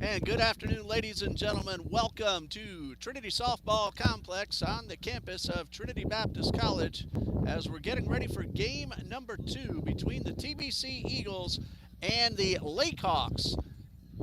And good afternoon, ladies and gentlemen. Welcome to Trinity Softball Complex on the campus of Trinity Baptist College as we're getting ready for game number 2 between the TBC Eagles and the Lakehawks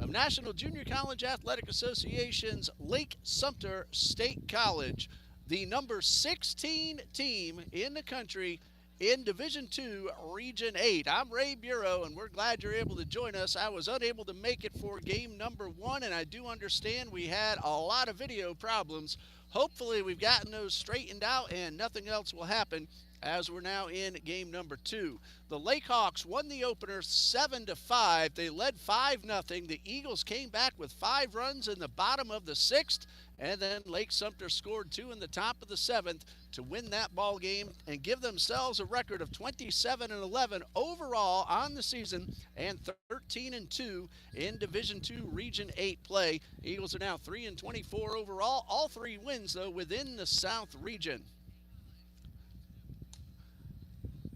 of National Junior College Athletic Association's Lake Sumter State College, the number 16 team in the country in Division II, Region 8. I'm Ray Bureau, and we're glad you're able to join us. I was unable to make it for game number 1, and I do understand we had a lot of video problems. Hopefully we've gotten those straightened out and nothing else will happen as we're now in game number 2. The Lakehawks won the opener 7-5. They led 5-0. The Eagles came back with 5 runs in the bottom of the 6th, and then Lake Sumter scored 2 in the top of the 7th to win that ball game and give themselves a record of 27-11 overall on the season and 13-2 in Division II Region 8 play. Eagles are now 3-24 overall. All 3 wins, though, within the South region.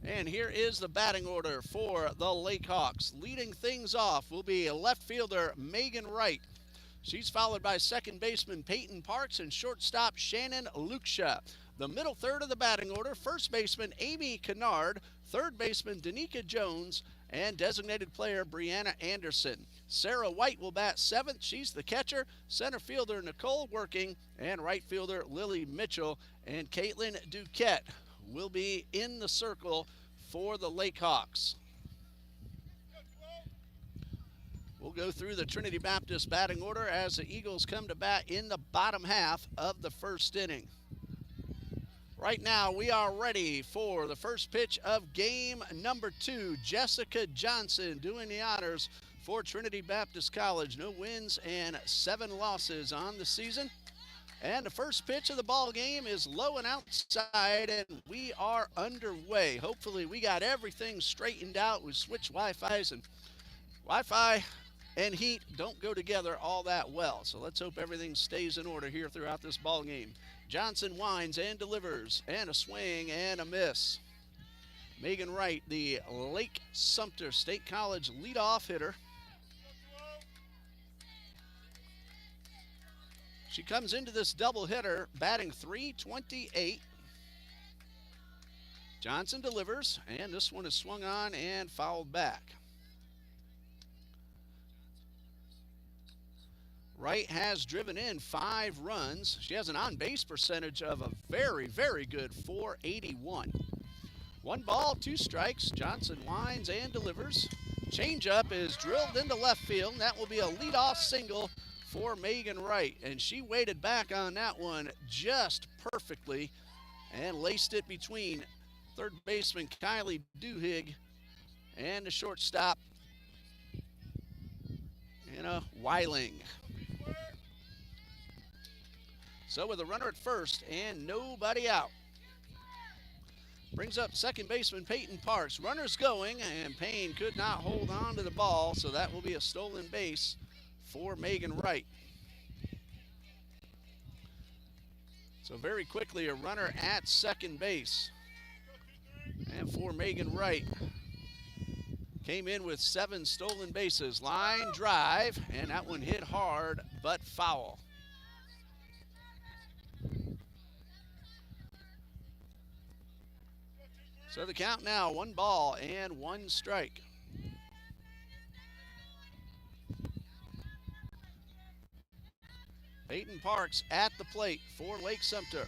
And here is the batting order for the Lakehawks. Leading things off will be left fielder Megan Wright. She's followed by second baseman Peyton Parks and shortstop Shannon Luksha. The middle third of the batting order, first baseman Amy Kennard, third baseman Danica Jones, and designated player Brianna Anderson. Sarah White will bat 7th. She's the catcher. Center fielder Nicole Working, and right fielder Lily Mitchell. And Caitlin Duquette will be in the circle for the Lakehawks. We'll go through the Trinity Baptist batting order as the Eagles come to bat in the bottom half of the first inning. Right now, we are ready for the first pitch of game number 2. Jessica Johnson doing the honors for Trinity Baptist College. No wins and 7 losses on the season. And the first pitch of the ball game is low and outside, and we are underway. Hopefully, we got everything straightened out. We switched Wi-Fi's, and Wi-Fi and heat don't go together all that well. So let's hope everything stays in order here throughout this ball game. Johnson winds and delivers, and a swing and a miss. Megan Wright, the Lake Sumter State College leadoff hitter. She comes into this doubleheader batting .328. Johnson delivers, and this one is swung on and fouled back. Wright has driven in 5 runs. She has an on-base percentage of a very, very good .481. 1 ball, 2 strikes. Johnson winds and delivers. Changeup is drilled into left field, and that will be a leadoff single for Megan Wright. And she waited back on that one just perfectly and laced it between third baseman Kylie Duhigg and the shortstop, Anna Weiling. So with a runner at first and nobody out, brings up second baseman Peyton Parks. Runners going, and Payne could not hold on to the ball, so that will be a stolen base for Megan Wright. So very quickly, a runner at second base. And for Megan Wright, came in with 7 stolen bases. Line drive, and that one hit hard but foul. So the count now, 1 ball and 1 strike. Peyton Parks at the plate for Lake Sumter.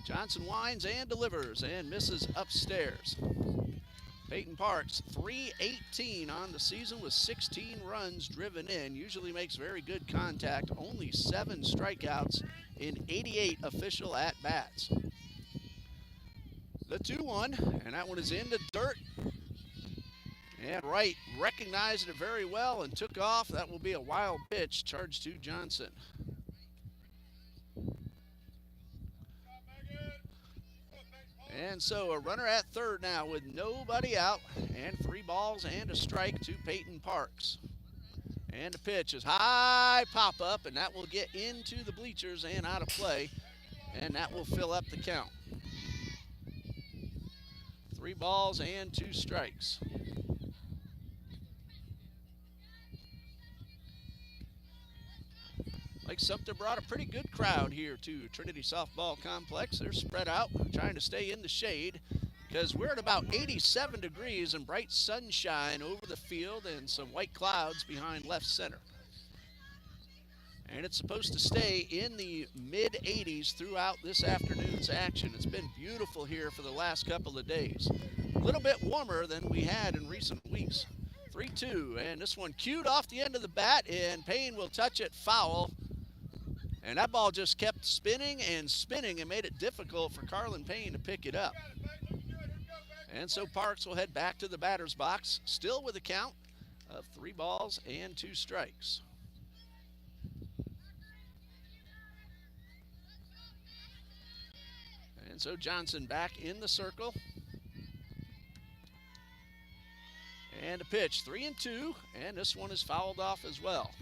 Johnson winds and delivers and misses upstairs. Peyton Parks, .318 on the season with 16 runs driven in. Usually makes very good contact. Only 7 strikeouts in 88 official at-bats. The 2-1, and that one is in the dirt. And Wright recognized it very well and took off. That will be a wild pitch charged to Johnson. And so a runner at third now with nobody out, and 3 balls and a strike to Peyton Parks. And the pitch is high pop up, and that will get into the bleachers and out of play, and that will fill up the count. 3 balls and 2 strikes. Like Sumter brought a pretty good crowd here to Trinity Softball Complex. They're spread out, trying to stay in the shade because we're at about 87 degrees and bright sunshine over the field and some white clouds behind left center. And it's supposed to stay in the mid-80s throughout this afternoon's action. It's been beautiful here for the last couple of days. A little bit warmer than we had in recent weeks. 3-2, and this one cued off the end of the bat, and Payne will touch it foul. And that ball just kept spinning and spinning and made it difficult for Carlin Payne to pick it up. And so Parks will head back to the batter's box, still with a count of 3 balls and 2 strikes. And so Johnson back in the circle. And a pitch, 3-2, and this one is fouled off as well.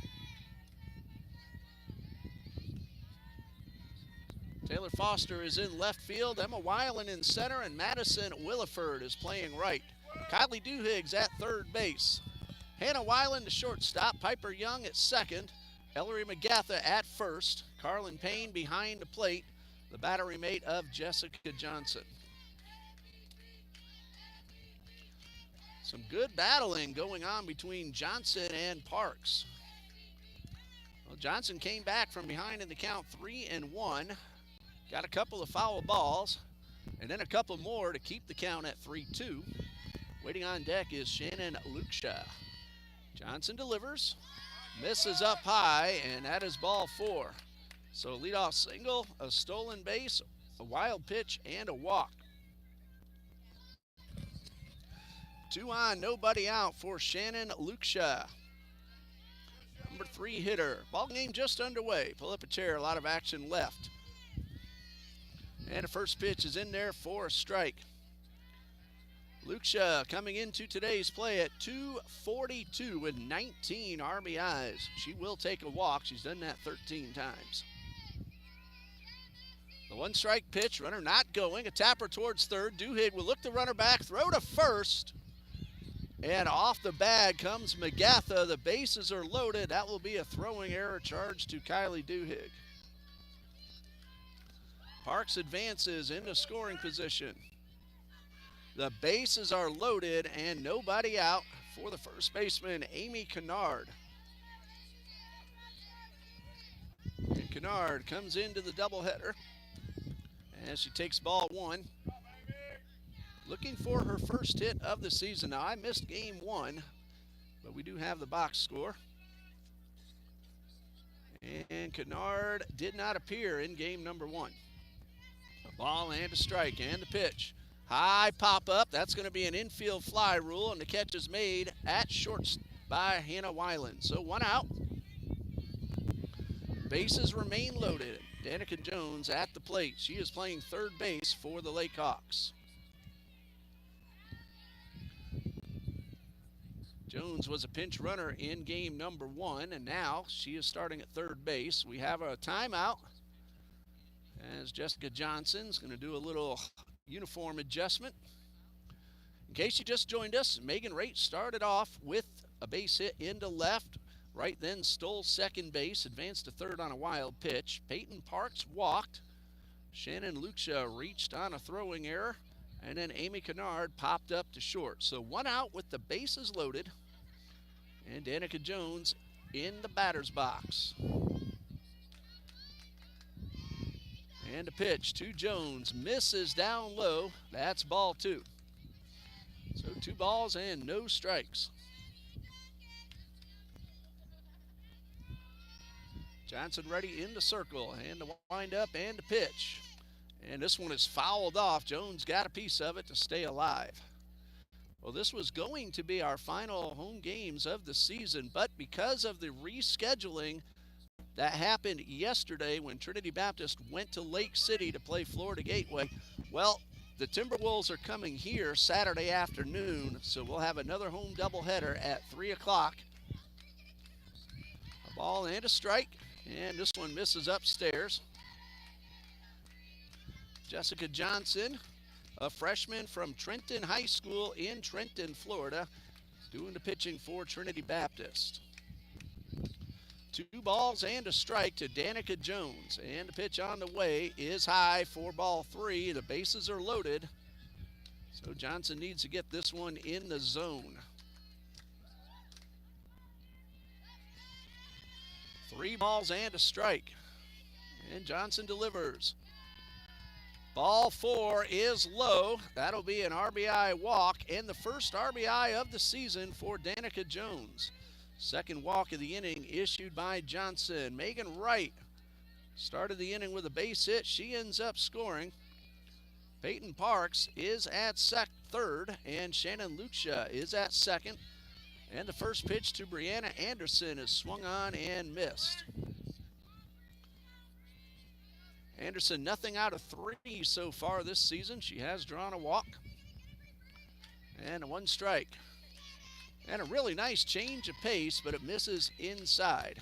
Taylor Foster is in left field, Emma Weiland in center, and Madison Williford is playing right. Kylie Duhiggs at third base. Hannah Weiland to shortstop, Piper Young at second, Ellery McGatha at first, Carlin Payne behind the plate, the battery mate of Jessica Johnson. Some good battling going on between Johnson and Parks. Well, Johnson came back from behind in the count 3-1. Got a couple of foul balls, and then a couple more to keep the count at 3-2. Waiting on deck is Shannon Luksha. Johnson delivers, misses up high, and that is ball 4. So leadoff single, a stolen base, a wild pitch, and a walk. 2 on, nobody out for Shannon Luksha. Number 3 hitter. Ball game just underway. Pull up a chair, a lot of action left. And the first pitch is in there for a strike. Luksha coming into today's play at .242 with 19 RBIs. She will take a walk. She's done that 13 times. The 1-strike pitch, runner not going. A tapper towards third. Duhigg will look the runner back, throw to first. And off the bag comes McGatha. The bases are loaded. That will be a throwing error charge to Kylie Duhigg. Parks advances into scoring position. The bases are loaded and nobody out for the first baseman, Amy Kennard. And Kennard comes into the doubleheader as she takes ball 1. Looking for her first hit of the season. Now, I missed game 1, but we do have the box score. And Kennard did not appear in game number 1. A ball and a strike, and the pitch. High pop-up. That's going to be an infield fly rule, and the catch is made at short by Hannah Weiland. So 1 out. Bases remain loaded. Danica Jones at the plate. She is playing third base for the Lake Hawks. Jones was a pinch runner in game number 1, and now she is starting at third base. We have a timeout as Jessica Johnson's going to do a little uniform adjustment. In case you just joined us, Megan Raitt started off with a base hit into left. Wright then stole second base, advanced to third on a wild pitch. Peyton Parks walked. Shannon Luksha reached on a throwing error. And then Amy Kennard popped up to short. So 1 out with the bases loaded. And Danica Jones in the batter's box. And a pitch to Jones. Misses down low. That's ball 2. So 2 balls and no strikes. Johnson ready in the circle. And the wind up and the pitch. And this one is fouled off. Jones got a piece of it to stay alive. Well, this was going to be our final home games of the season, but because of the rescheduling that happened yesterday when Trinity Baptist went to Lake City to play Florida Gateway, well, the Timberwolves are coming here Saturday afternoon, so we'll have another home doubleheader at 3 o'clock. A ball and a strike, and this one misses upstairs. Jessica Johnson, a freshman from Trenton High School in Trenton, Florida, doing the pitching for Trinity Baptist. 2 balls and a strike to Danica Jones. And the pitch on the way is high for ball 3. The bases are loaded. So Johnson needs to get this one in the zone. 3 balls and a strike. And Johnson delivers. Ball 4 is low. That'll be an RBI walk and the first RBI of the season for Danica Jones. Second walk of the inning issued by Johnson. Megan Wright started the inning with a base hit. She ends up scoring. Peyton Parks is at third, and Shannon Lucia is at second. And the first pitch to Brianna Anderson is swung on and missed. Anderson, nothing out of 3 so far this season. She has drawn a walk. And a 1 strike. And a really nice change of pace, but it misses inside.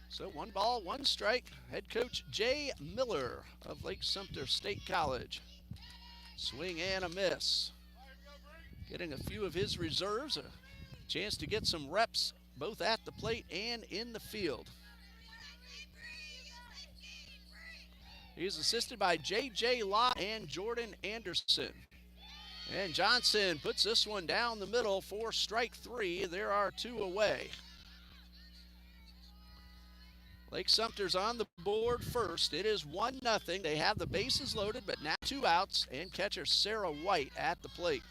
So 1 ball, 1 strike. Head coach Jay Miller of Lake Sumter State College. Swing and a miss. Getting a few of his reserves, a chance to get some reps both at the plate and in the field. He's assisted by J.J. Lott and Jordan Anderson. And Johnson puts this one down the middle for strike 3. There are 2 away. Lake Sumter's on the board first. It is 1-0. They have the bases loaded, but now 2 outs, and catcher Sarah White at the plate.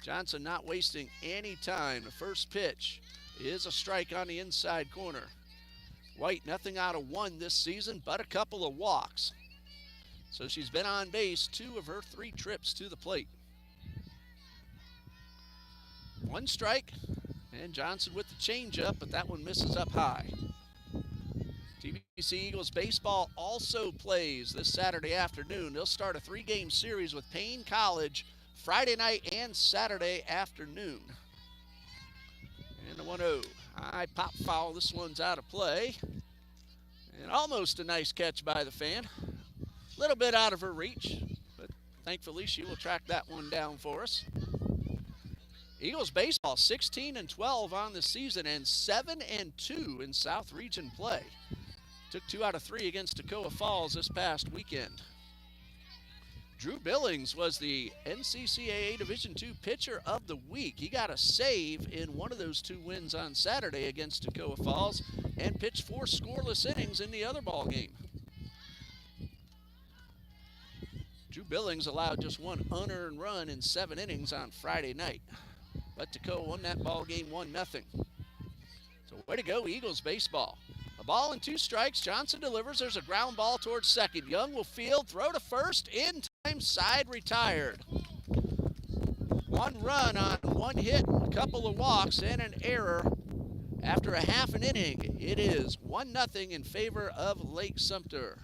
Johnson not wasting any time. The first pitch is a strike on the inside corner. White nothing out of 1 this season, but a couple of walks. So she's been on base 2 of her 3 trips to the plate. 1 strike, and Johnson with the changeup, but that one misses up high. TBC Eagles baseball also plays this Saturday afternoon. They'll start a 3-game series with Payne College Friday night and Saturday afternoon. And the 1-0. High pop foul. This one's out of play. And almost a nice catch by the fan. A little bit out of her reach, but thankfully she will track that one down for us. Eagles baseball 16-12 on the season and 7-2 in South Region play. Took 2 out of 3 against Toccoa Falls this past weekend. Drew Billings was the NCCAA Division II Pitcher of the Week. He got a save in one of those 2 wins on Saturday against Toccoa Falls and pitched 4 scoreless innings in the other ball game. Drew Billings allowed just 1 unearned run in 7 innings on Friday night. But Toccoa won that ball game 1-0. So way to go, Eagles baseball. A ball and 2 strikes. Johnson delivers. There's a ground ball towards second. Young will field, throw to first, in time, side retired. 1 run on 1 hit, a couple of walks, and an error. After a half an inning, it is 1-0 in favor of Lake Sumter.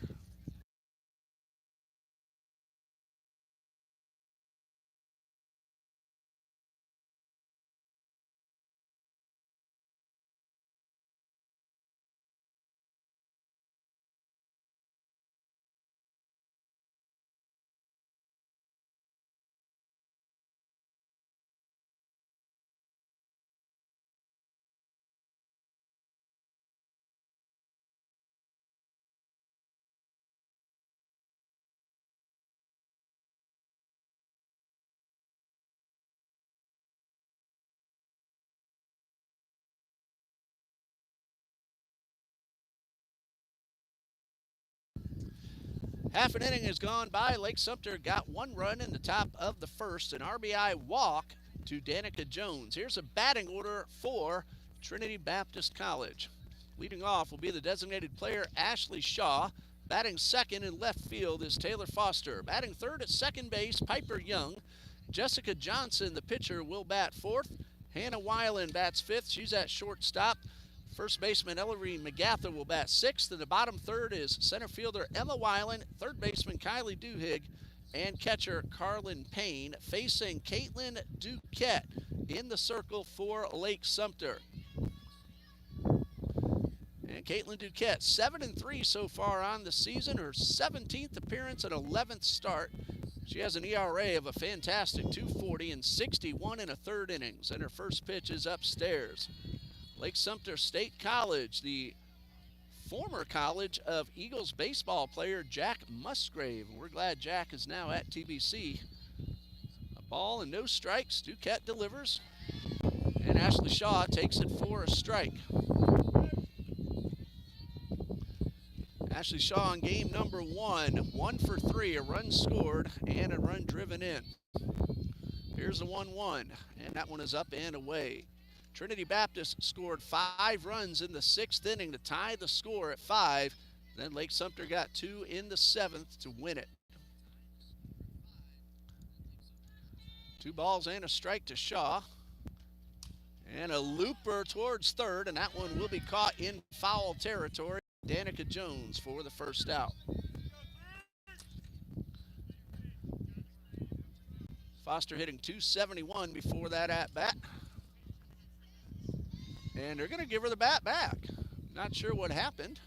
Half an inning has gone by. Lake Sumter got 1 run in the top of the first, an RBI walk to Danica Jones. Here's a batting order for Trinity Baptist College. Leading off will be the designated player Ashley Shaw. Batting second in left field is Taylor Foster. Batting third at second base, Piper Young. Jessica Johnson, the pitcher, will bat fourth. Hannah Weiland bats fifth. She's at shortstop. First baseman Ellery McGather will bat sixth. In the bottom third is center fielder Emma Weiland, third baseman Kylie Duhigg, and catcher Carlin Payne, facing Caitlin Duquette in the circle for Lake Sumter. And Caitlin Duquette, 7-3 so far on the season, her 17th appearance and 11th start. She has an ERA of a fantastic 2.40 and 61 in a third innings, and her first pitch is upstairs. Lake Sumter State College, the former college of Eagles baseball player Jack Musgrave. We're glad Jack is now at TBC. A ball and no strikes. Duquette delivers, and Ashley Shaw takes it for a strike. Ashley Shaw on game number 1 for 3, a run scored and a run driven in. Here's a 1-1, and that one is up and away. Trinity Baptist scored 5 runs in the 6th inning to tie the score at 5. Then Lake Sumter got 2 in the 7th to win it. 2 balls and a strike to Shaw. And a looper towards third, and that one will be caught in foul territory. Danica Jones for the first out. Foster hitting .271 before that at-bat. And they're going to give her the bat back. Not sure what happened.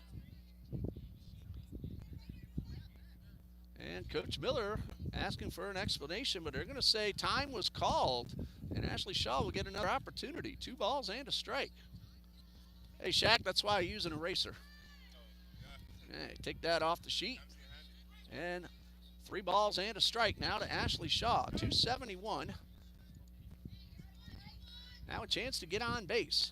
And Coach Miller asking for an explanation, but they're going to say time was called, and Ashley Shaw will get another opportunity. 2 balls and a strike. Hey, Shaq, that's why I use an eraser. Hey, take that off the sheet. And 3 balls and a strike now to Ashley Shaw. .271. Now a chance to get on base.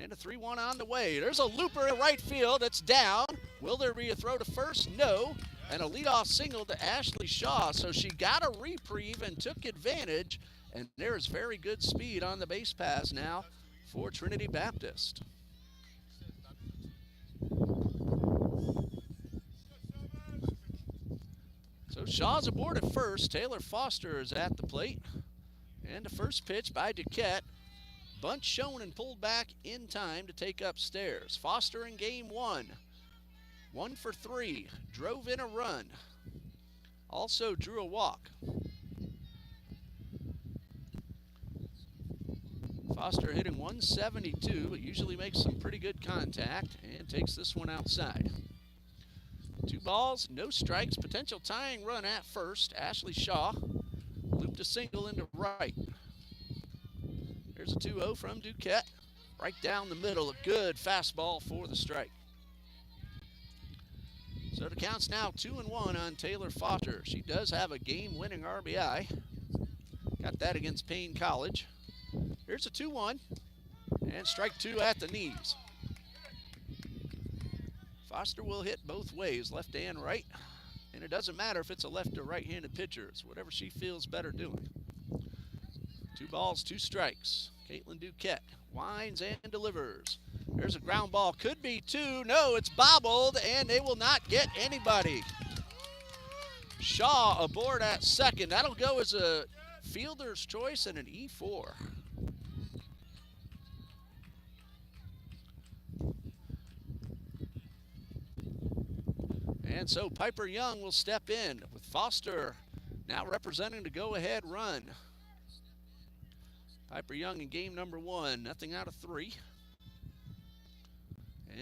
And a 3-1 on the way. There's a looper in right field. It's down. Will there be a throw to first? No. And a leadoff single to Ashley Shaw. So she got a reprieve and took advantage. And there's very good speed on the base paths now for Trinity Baptist. So Shaw's aboard at first. Taylor Foster is at the plate. And the first pitch by Duquette. Bunt shown and pulled back in time to take upstairs. Foster in game 1. 1 for 3. Drove in a run. Also drew a walk. Foster hitting .172, but usually makes some pretty good contact and takes this one outside. 2 balls, no strikes. Potential tying run at first. Ashley Shaw looped a single into right. Here's a 2-0 from Duquette. Right down the middle, a good fastball for the strike. So the count's now 2-1 on Taylor Foster. She does have a game-winning RBI. Got that against Payne College. Here's a 2-1, and strike 2 at the knees. Foster will hit both ways, left and right. And it doesn't matter if it's a left or right-handed pitcher. It's whatever she feels better doing. 2 balls, 2 strikes. Caitlin Duquette winds and delivers. There's a ground ball. Could be 2. No, it's bobbled, and they will not get anybody. Shaw aboard at second. That'll go as a fielder's choice and an E4. And so Piper Young will step in with Foster now representing the go-ahead run. Piper Young in game number 1, nothing out of 3.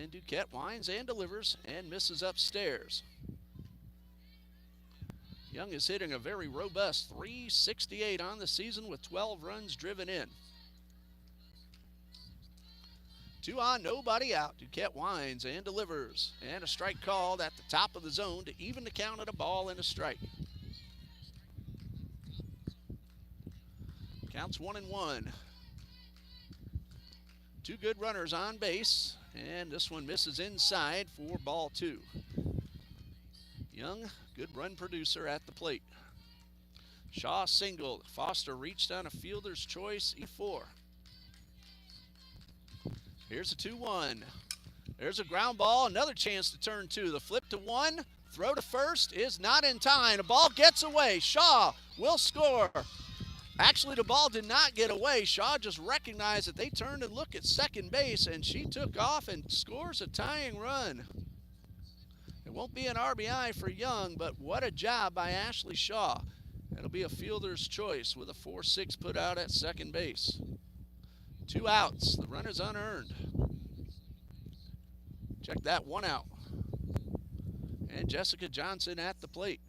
And Duquette winds and delivers and misses upstairs. Young is hitting a very robust .368 on the season with 12 runs driven in. 2 on, nobody out. Duquette winds and delivers. And a strike called at the top of the zone to even the count at a ball and a strike. Counts 1-1. 2 good runners on base. And this one misses inside for ball 2. Young, good run producer at the plate. Shaw singled. Foster reached on a fielder's choice, E4. Here's a 2-1. There's a ground ball, another chance to turn 2. The flip to 1, throw to first is not in time. The ball gets away. Shaw will score. Actually, the ball did not get away. Shaw just recognized that they turned and looked at second base, and she took off and scores a tying run. It won't be an RBI for Young, but what a job by Ashley Shaw. It'll be a fielder's choice with a 4-6 put out at second base. 2 outs, the runner's unearned. Check that, 1 out. And Jessica Johnson at the plate.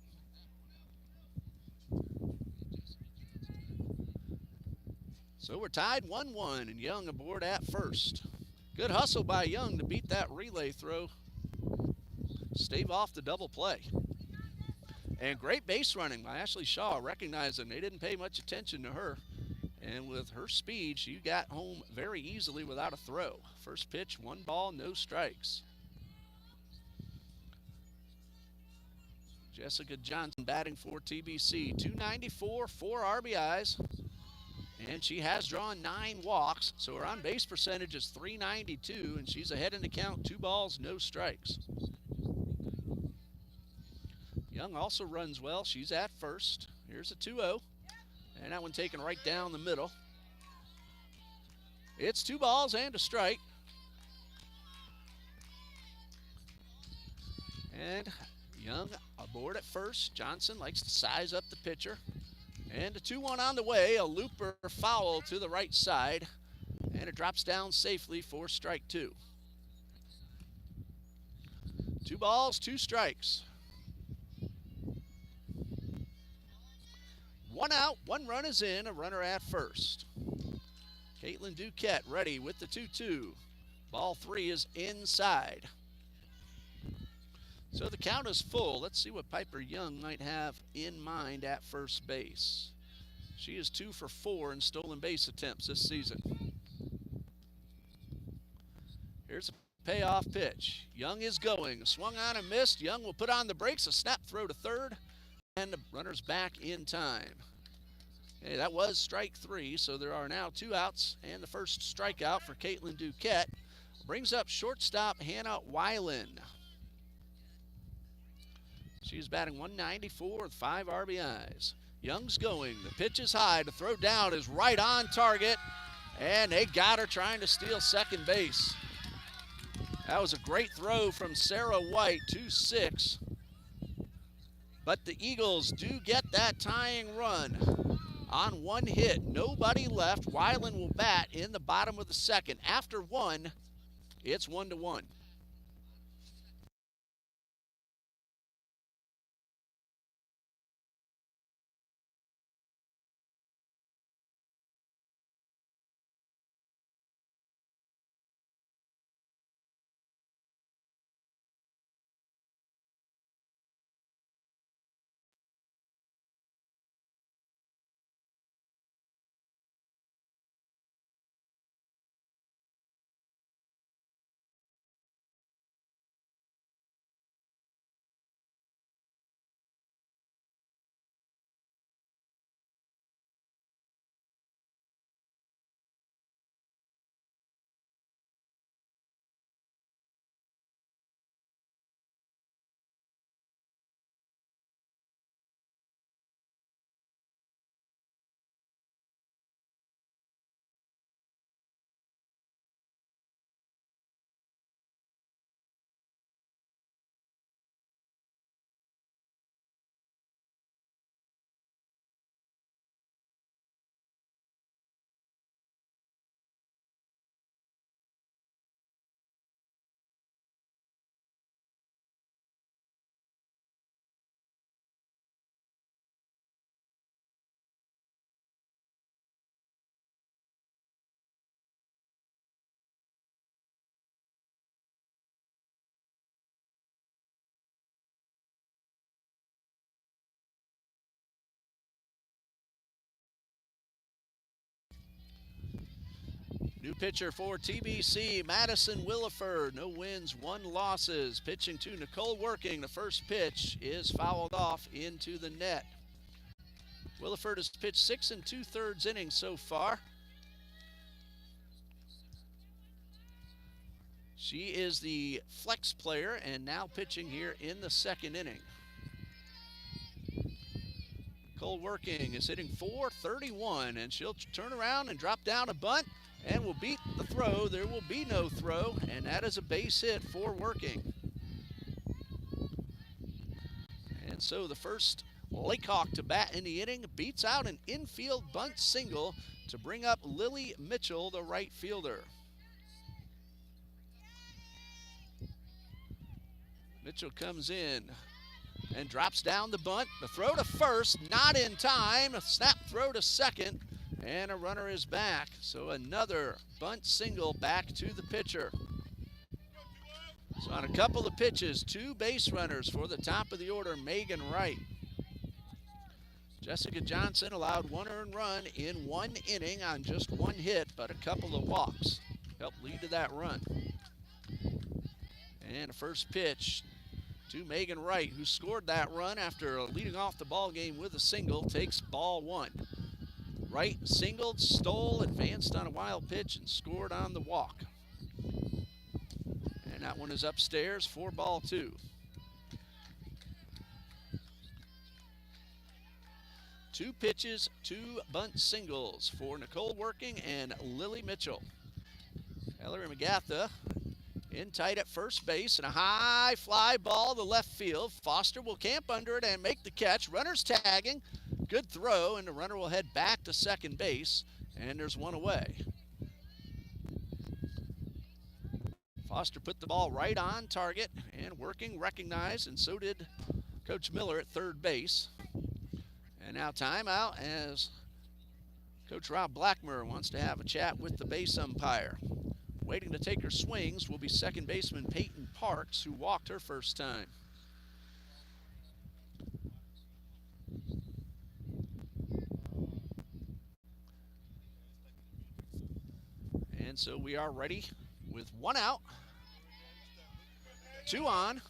So we're tied 1-1 and Young aboard at first. Good hustle by Young to beat that relay throw. Stave off the double play. And great base running by Ashley Shaw, recognizing they didn't pay much attention to her. And with her speed, she got home very easily without a throw. First pitch, 1 ball, no strikes. Jessica Johnson batting for TBC. 294, 4 RBIs. And she has drawn 9 walks, so her on-base percentage is .392, and she's ahead in the count, 2 balls, no strikes. Young also runs well. She's at first. Here's a 2-0, and that one taken right down the middle. It's 2 balls and a strike. And Young aboard at first. Johnson likes to size up the pitcher. And a 2-1 on the way, a looper foul to the right side, and it drops down safely for strike 2. 2 balls, 2 strikes. 1 out, 1 run is in, a runner at first. Caitlin Duquette ready with the 2-2. Ball 3 is inside. So the count is full. Let's see what Piper Young might have in mind at first base. She is 2 for 4 in stolen base attempts this season. Here's a payoff pitch. Young is going. Swung on and missed. Young will put on the brakes. A snap throw to third. And the runner's back in time. Hey, that was strike 3, so there are now 2 outs and the first strikeout for Caitlin Duquette. Brings up shortstop Hannah Weiland. She's batting .194 with 5 RBIs. Young's going. The pitch is high. The throw down is right on target. And they got her trying to steal second base. That was a great throw from Sarah White, 2-6. But the Eagles do get that tying run on 1 hit. Nobody left. Weiland will bat in the bottom of the second. After 1, it's 1-1. New pitcher for TBC, Madison Williford. No wins, 1 losses. Pitching to Nicole Working. The first pitch is fouled off into the net. Williford has pitched 6 2/3 innings so far. She is the flex player and now pitching here in the second inning. Nicole Working is hitting .431, and she'll turn around and drop down a bunt and will beat the throw. There will be no throw, and that is a base hit for Working. And so the first Lakehawk to bat in the inning beats out an infield bunt single to bring up Lily Mitchell, the right fielder. Mitchell comes in and drops down the bunt. The throw to first, not in time. A snap throw to second. And a runner is back. So another bunt single back to the pitcher. So on a couple of pitches, 2 base runners for the top of the order, Megan Wright. Jessica Johnson allowed 1 earned run in 1 inning on just 1 hit, but a couple of walks helped lead to that run. And a first pitch to Megan Wright, who scored that run after leading off the ball game with a single, takes ball 1. Wright singled, stole, advanced on a wild pitch, and scored on the walk. And that one is upstairs for ball 2. 2 pitches, 2 bunt singles for Nicole Working and Lily Mitchell. Ellery McGatha in tight at first base, and a high fly ball to left field. Foster will camp under it and make the catch. Runner's tagging. Good throw, and the runner will head back to second base, and there's 1 away. Foster put the ball right on target, and Working recognized, and so did Coach Miller at third base. And now timeout as Coach Rob Blackmer wants to have a chat with the base umpire. Waiting to take her swings will be second baseman Peyton Parks, who walked her first time. And so we are ready with 1 out, 2 on,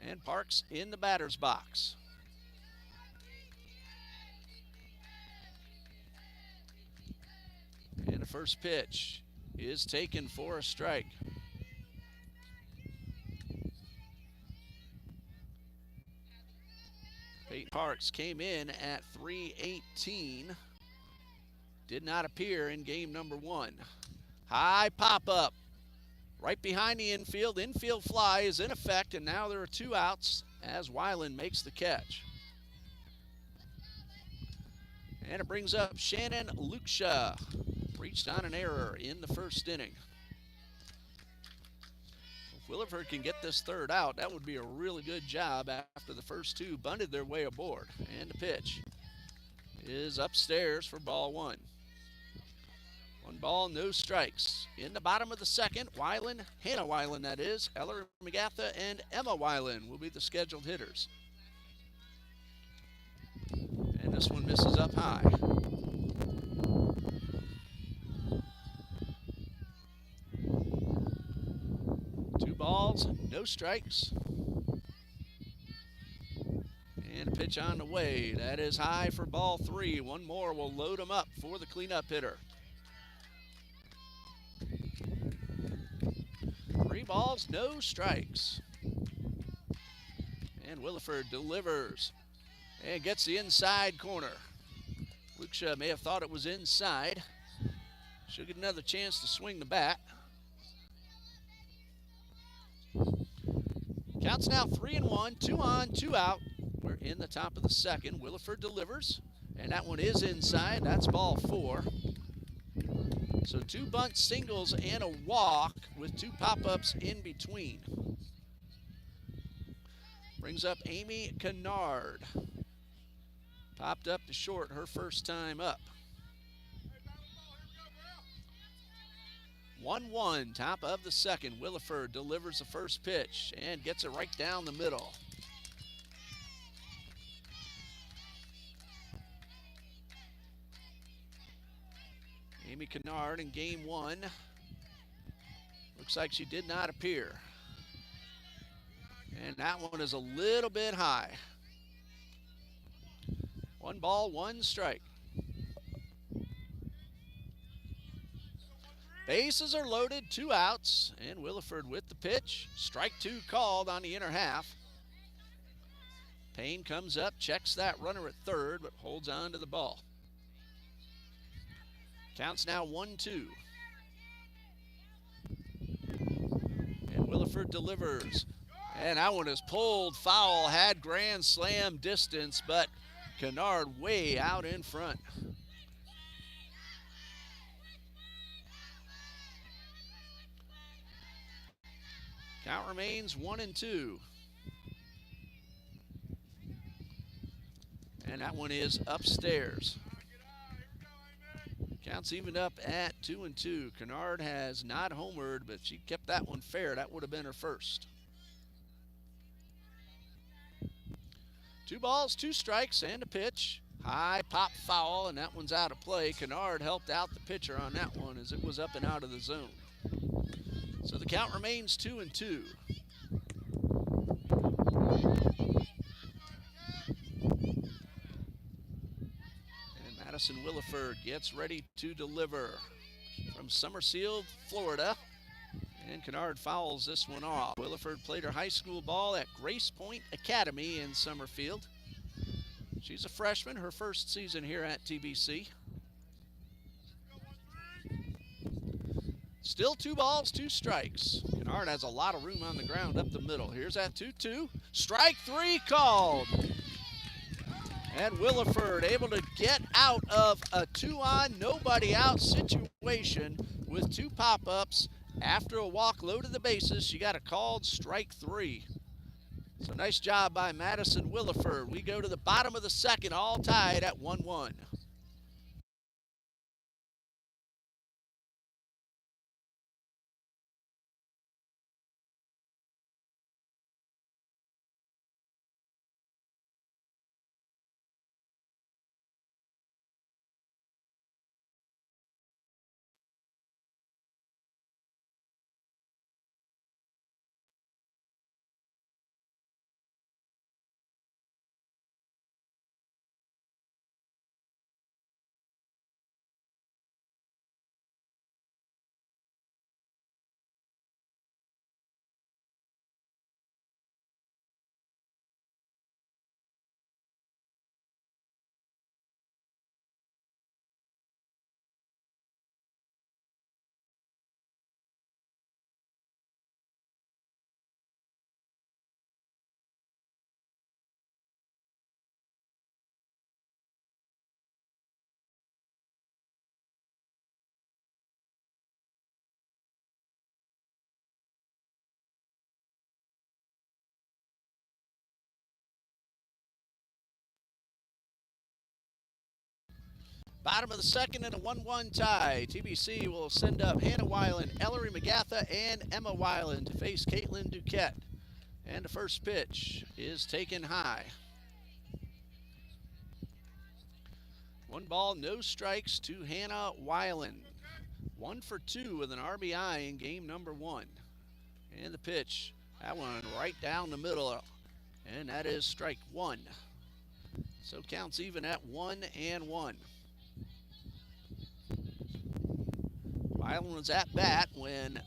and Parks in the batter's box. And the first pitch is taken for a strike. Peyton Parks came in at 318. Did not appear in game number 1. High pop-up right behind the infield. Infield fly is in effect, and now there are 2 outs as Weiland makes the catch. And it brings up Shannon Luksha. Reached on an error in the first inning. If Williford can get this 3rd out, that would be a really good job after the first 2 bunted their way aboard. And the pitch is upstairs for ball 1. 1 ball, no strikes. In the bottom of the second, Weiland, Hannah Weiland that is, Ellery McGatha and Emma Weiland will be the scheduled hitters. And this one misses up high. 2 balls, no strikes. And a pitch on the way. That is high for ball 3. 1 more will load him up for the cleanup hitter. 3 balls, no strikes. And Williford delivers and gets the inside corner. Luksha may have thought it was inside. She'll get another chance to swing the bat. Counts now 3-1, 2 on, 2 out. We're in the top of the second. Williford delivers, and that one is inside. That's ball 4. So 2 bunt singles and a walk with 2 pop-ups in between. Brings up Amy Kennard. Popped up to short her first time up. 1-1, top of the second. Williford delivers the first pitch and gets it right down the middle. Amy Kennard in game 1. Looks like she did not appear. And that one is a little bit high. 1 ball, 1 strike. Bases are loaded, 2 outs, and Williford with the pitch. Strike 2 called on the inner half. Payne comes up, checks that runner at third, but holds on to the ball. Counts now 1-2. And Williford delivers. And that one is pulled foul, had grand slam distance, but Kennard way out in front. Count remains 1-2. And that one is upstairs. Counts even up at 2-2. Kennard has not homered, but she kept that one fair. That would have been her first. 2 balls, 2 strikes, and a pitch. High pop foul, and that one's out of play. Kennard helped out the pitcher on that one as it was up and out of the zone. So the count remains 2-2. And Madison Williford gets ready to deliver from Summerfield, Florida. And Kennard fouls this one off. Williford played her high school ball at Grace Point Academy in Summerfield. She's a freshman, her first season here at TBC. Still 2 balls, 2 strikes. Kennard has a lot of room on the ground up the middle. Here's that 2-2. Strike 3 called. And Williford able to get out of a 2-on, nobody out situation with 2 pop-ups. After a walk low to the bases, she got a called strike 3. So nice job by Madison Williford. We go to the bottom of the second, all tied at 1-1. Bottom of the second and a 1-1 tie. TBC will send up Hannah Weiland, Ellery McGatha, and Emma Weiland to face Caitlin Duquette. And the first pitch is taken high. 1 ball, no strikes to Hannah Weiland. 1 for 2 with an RBI in game number 1. And the pitch, that one right down the middle. And that is strike 1. So counts even at 1-1. Weiland was at bat when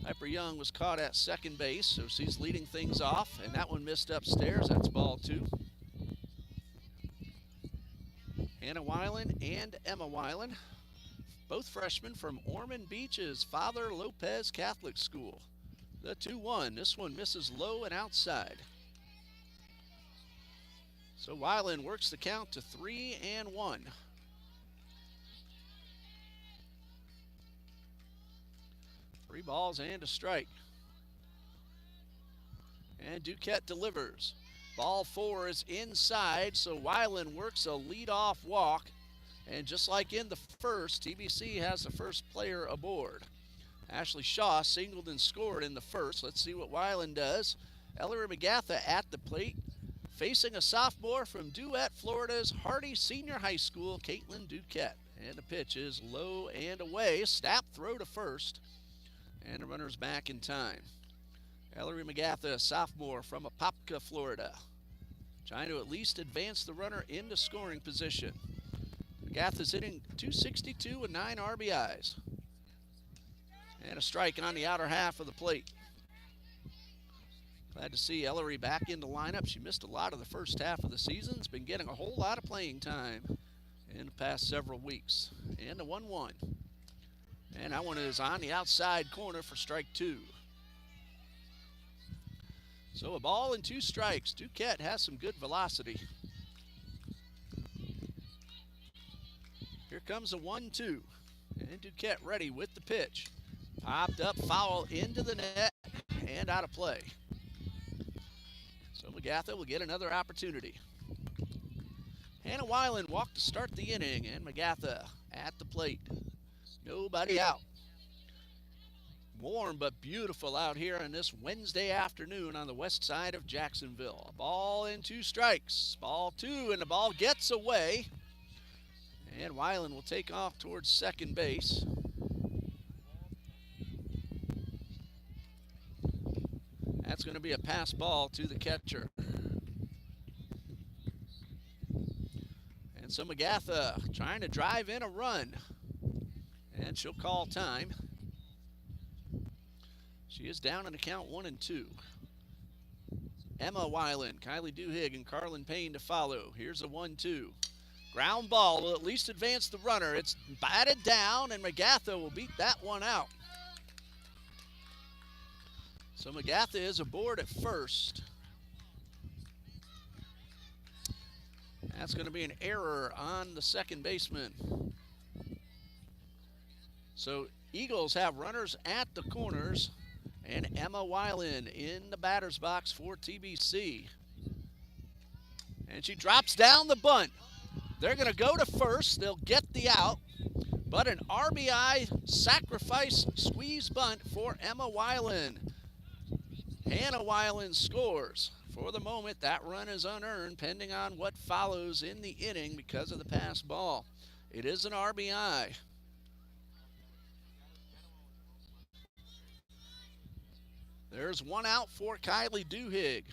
Piper Young was caught at second base, so she's leading things off, and that one missed upstairs. That's ball 2. Hannah Weiland and Emma Weiland, both freshmen from Ormond Beach's Father Lopez Catholic School. The 2-1. This one misses low and outside. So Weiland works the count to 3-1. 3 balls and a strike. And Duquette delivers. Ball 4 is inside, so Weiland works a leadoff walk. And just like in the first, TBC has the first player aboard. Ashley Shaw singled and scored in the first. Let's see what Weiland does. Ellery McGatha at the plate, facing a sophomore from Duet, Florida's Hardy Senior High School, Caitlin Duquette. And the pitch is low and away. Snap throw to first. And the runner's back in time. Ellery McGatha, sophomore from Apopka, Florida, trying to at least advance the runner into scoring position. McGatha's hitting .262 with 9 RBIs. And a strike on the outer half of the plate. Glad to see Ellery back in the lineup. She missed a lot of the first half of the season. Has been getting a whole lot of playing time in the past several weeks. And the 1-1. And that one is on the outside corner for strike 2. So a ball and 2 strikes. Duquette has some good velocity. Here comes a 1-2. And Duquette ready with the pitch. Popped up, foul into the net, and out of play. So McGatha will get another opportunity. Hannah Weiland walked to start the inning, and McGatha at the plate. Nobody out. Warm but beautiful out here on this Wednesday afternoon on the west side of Jacksonville. A ball and 2 strikes. Ball 2, and the ball gets away. And Weiland will take off towards second base. That's going to be a pass ball to the catcher. And so McGatha trying to drive in a run. And she'll call time. She is down in the count 1 and 2. Emma Weiland, Kylie Duhigg, and Carlin Payne to follow. Here's a 1-2. Ground ball will at least advance the runner. It's batted down, and McGatha will beat that one out. So McGatha is aboard at first. That's going to be an error on the second baseman. So Eagles have runners at the corners, and Emma Weiland in the batter's box for TBC. And she drops down the bunt. They're going to go to first. They'll get the out. But an RBI sacrifice squeeze bunt for Emma Weiland. Hannah Weiland scores. For the moment, that run is unearned, pending on what follows in the inning because of the pass ball. It is an RBI. There's one out for Kylie Duhigg.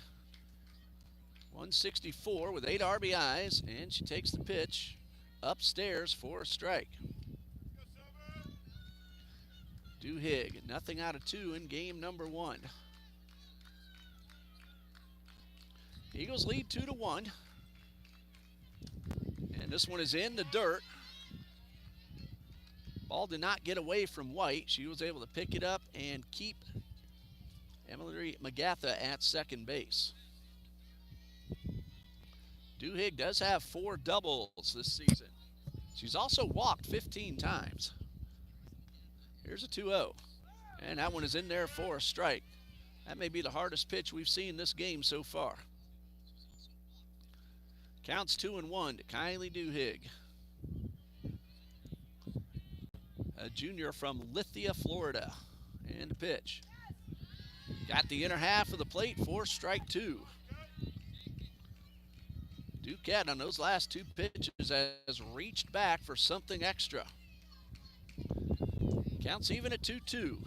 164 with 8 RBIs, and she takes the pitch upstairs for a strike. Duhigg, nothing out of 2 in game number 1. Eagles lead 2-1. And this one is in the dirt. Ball did not get away from White. She was able to pick it up and keep Emily McGatha at second base. Duhigg does have 4 doubles this season. She's also walked 15 times. Here's a 2-0. And that one is in there for a strike. That may be the hardest pitch we've seen this game so far. Counts 2-1 to Kylie Duhigg, a junior from Lithia, Florida. And the pitch. Got the inner half of the plate for strike 2. Duquette on those last 2 pitches has reached back for something extra. Counts even at 2-2.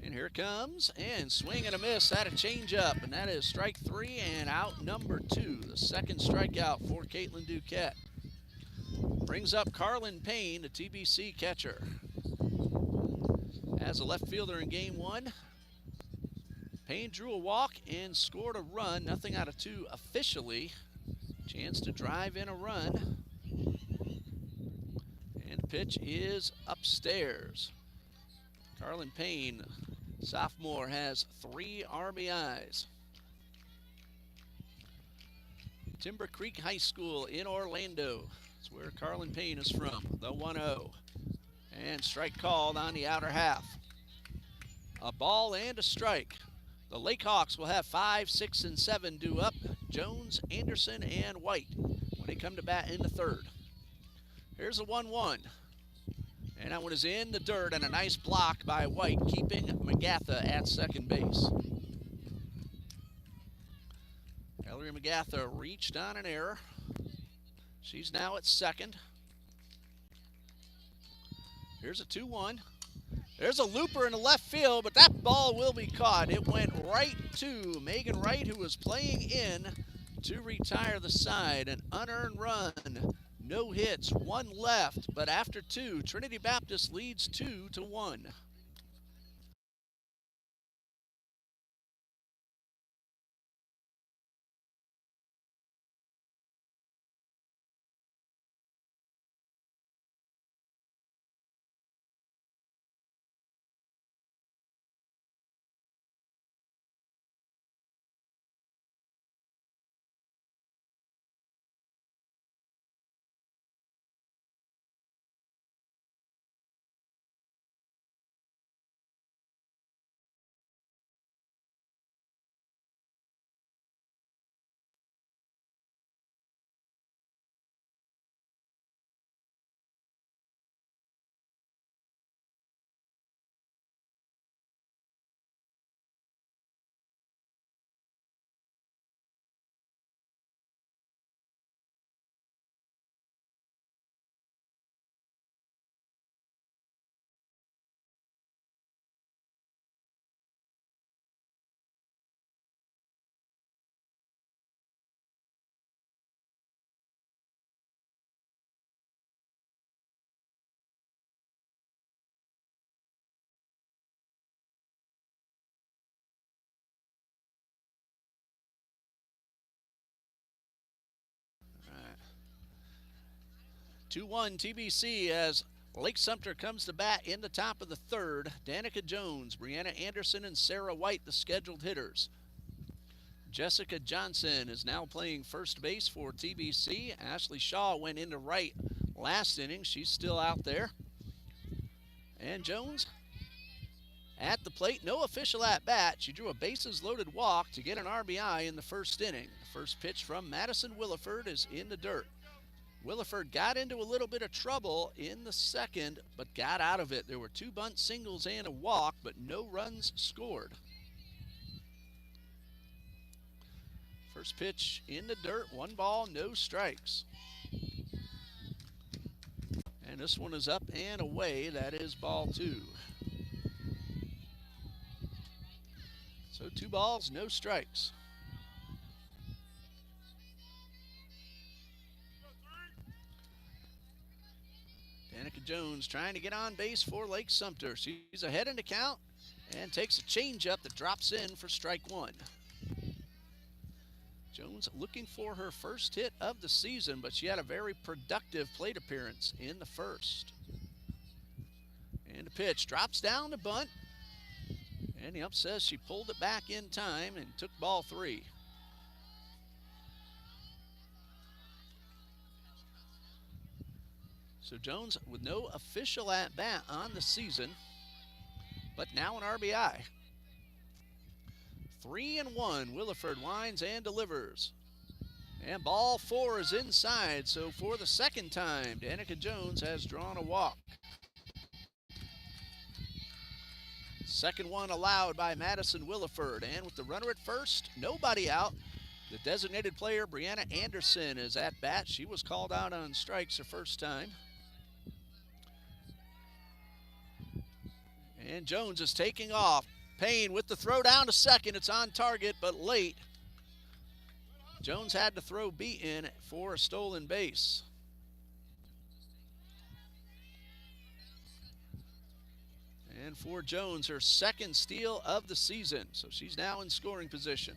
And here it comes, and swing and a miss at a changeup, and that is strike 3 and out number 2. The second strikeout for Caitlin Duquette. Brings up Carlin Payne, the TBC catcher. As a left fielder in game 1, Payne drew a walk and scored a run. Nothing out of 2 officially. Chance to drive in a run. And the pitch is upstairs. Carlin Payne, sophomore, has 3 RBIs. Timber Creek High School in Orlando. That's where Carlin Payne is from. The 1-0. And strike called on the outer half. A ball and a strike. The Lake Hawks will have 5, 6, and 7 due up. Jones, Anderson, and White when they come to bat in the 3rd. Here's a 1-1. And that one is in the dirt, and a nice block by White, keeping McGatha at second base. Ellery McGatha reached on an error. She's now at second. Here's a 2-1. There's a looper in the left field, but that ball will be caught. It went right to Megan Wright, who was playing in to retire the side. An unearned run. No hits, 1 left, but after 2, Trinity Baptist leads 2-1. 2-1 TBC as Lake Sumter comes to bat in the top of the third. Danica Jones, Brianna Anderson, and Sarah White, the scheduled hitters. Jessica Johnson is now playing first base for TBC. Ashley Shaw went into right last inning. She's still out there. And Jones at the plate, no official at-bat. She drew a bases-loaded walk to get an RBI in the first inning. The first pitch from Madison Williford is in the dirt. Williford got into a little bit of trouble in the second, but got out of it. There were 2 bunt singles and a walk, but no runs scored. First pitch in the dirt, 1 ball, no strikes. And this one is up and away. That is ball 2. So 2 balls, no strikes. Danica Jones trying to get on base for Lake Sumter. She's ahead in the count and takes a changeup that drops in for strike 1. Jones looking for her first hit of the season, but she had a very productive plate appearance in the first. And the pitch drops down to bunt. And the ump says she pulled it back in time and took ball 3. So Jones with no official at-bat on the season, but now an RBI. 3-1, Williford winds and delivers. And ball 4 is inside, so for the second time, Danica Jones has drawn a walk. Second one allowed by Madison Williford, and with the runner at first, nobody out. The designated player, Brianna Anderson, is at bat. She was called out on strikes her first time. And Jones is taking off. Payne with the throw down to second. It's on target, but late. Jones had to throw beaten for a stolen base. And for Jones, her second steal of the season. So she's now in scoring position.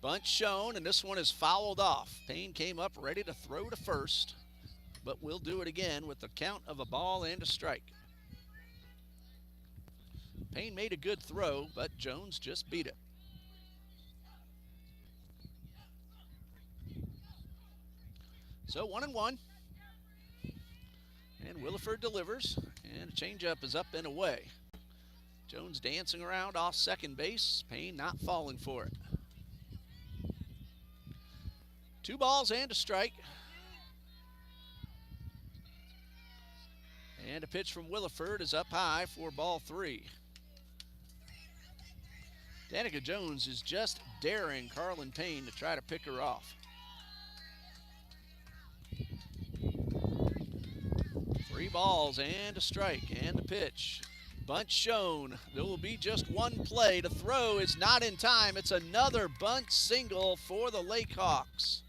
Bunt shown, and this one is fouled off. Payne came up ready to throw to first, but will do it again with the count of a ball and a strike. Payne made a good throw, but Jones just beat it. So 1-1. And Williford delivers, and a changeup is up and away. Jones dancing around off second base. Payne not falling for it. 2 balls and a strike. And a pitch from Williford is up high for ball 3. Danica Jones is just daring Carlin Payne to try to pick her off. 3 balls and a strike, and the pitch. Bunt shown. There will be just 1 play. The throw is not in time. It's another bunt single for the Lake Hawks.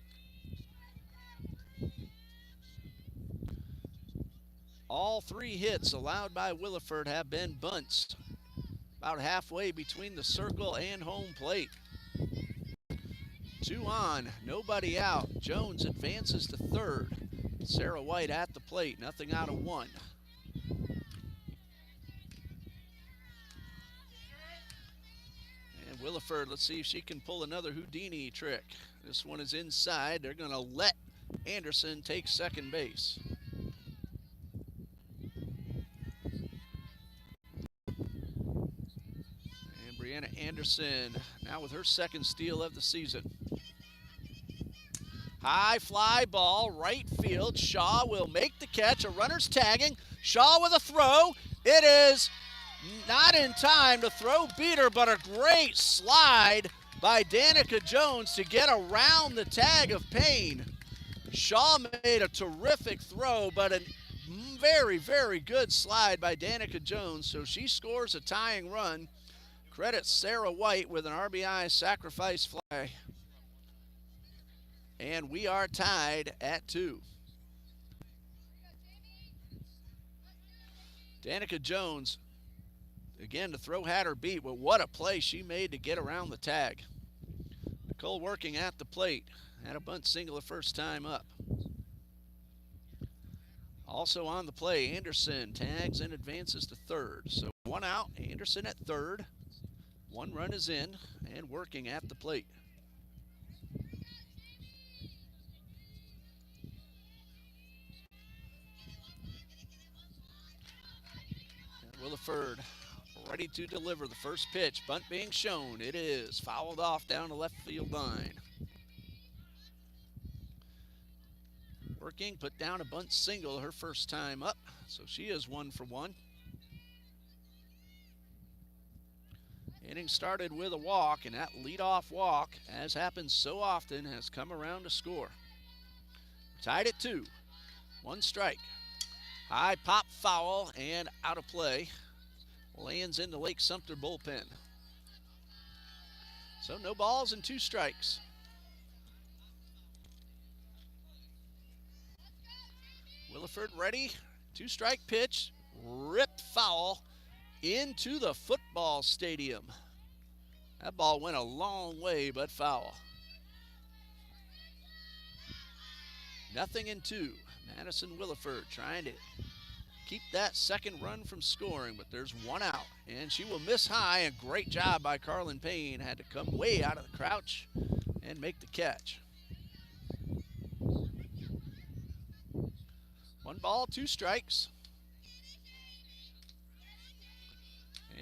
All 3 hits allowed by Williford have been bunts. About halfway between the circle and home plate. 2 on, nobody out. Jones advances to third. Sarah White at the plate, nothing out of 1. And Williford, let's see if she can pull another Houdini trick. This one is inside. They're going to let Anderson take second base. Brianna Anderson now with her second steal of the season. High fly ball, right field. Shaw will make the catch. A runner's tagging. Shaw with a throw. It is not in time. The throw beat her, but a great slide by Danica Jones to get around the tag of Payne. Shaw made a terrific throw, but a very, very good slide by Danica Jones. So she scores a tying run. Credit Sarah White with an RBI sacrifice fly. And we are tied at 2. Danica Jones, again, the throw had her beat, but what a play she made to get around the tag. Nicole working at the plate. Had a bunt single the first time up. Also on the play, Anderson tags and advances to third. So one out, Anderson at third. One run is in and working at the plate. Williford ready to deliver the first pitch. Bunt being shown. It is fouled off down the left field line. Working, put down a bunt single her first time up. So she is 1 for 1. Inning started with a walk, and that leadoff walk, as happens so often, has come around to score. Tied at 2. 1 strike. High pop foul and out of play. Lands in the Lake Sumter bullpen. So no balls and 2 strikes. Williford ready. 2-strike pitch. Ripped foul into the football stadium. That ball went a long way, but foul. 0-2. Madison Williford trying to keep that second run from scoring, but there's 1 out, and she will miss high. A great job by Carlin Payne. Had to come way out of the crouch and make the catch. 1 ball, 2 strikes.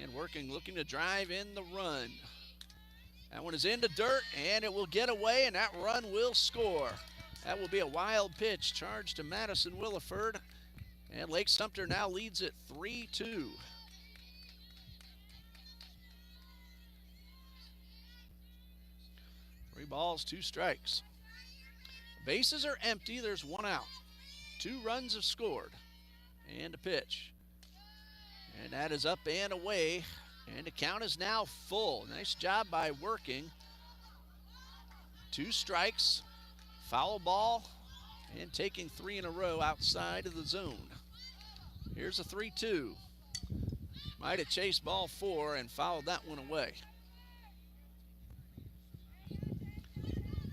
And working, looking to drive in the run. That one is into dirt, and it will get away, and that run will score. That will be a wild pitch charged to Madison Williford, and Lake Sumter now leads it 3-2. Three balls, 2 strikes. Bases are empty. There's 1 out. 2 runs have scored. And a pitch. And that is up and away. And the count is now full. Nice job by working. 2 strikes. Foul ball. And taking 3 in a row outside of the zone. Here's a 3-2. Might have chased ball 4 and fouled that one away.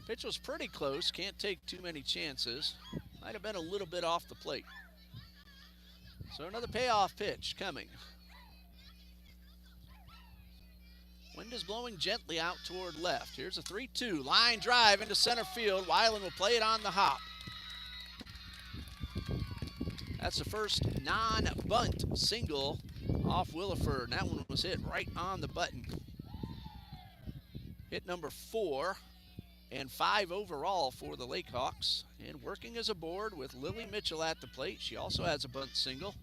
Pitch was pretty close. Can't take too many chances. Might have been a little bit off the plate. So another payoff pitch coming. Wind is blowing gently out toward left. Here's a 3-2. Line drive into center field. Weiland will play it on the hop. That's the first non-bunt single off Williford. That one was hit right on the button. Hit number 4 and 5 overall for the Lake Hawks. And working as a board with Lily Mitchell at the plate. She also has a bunt single.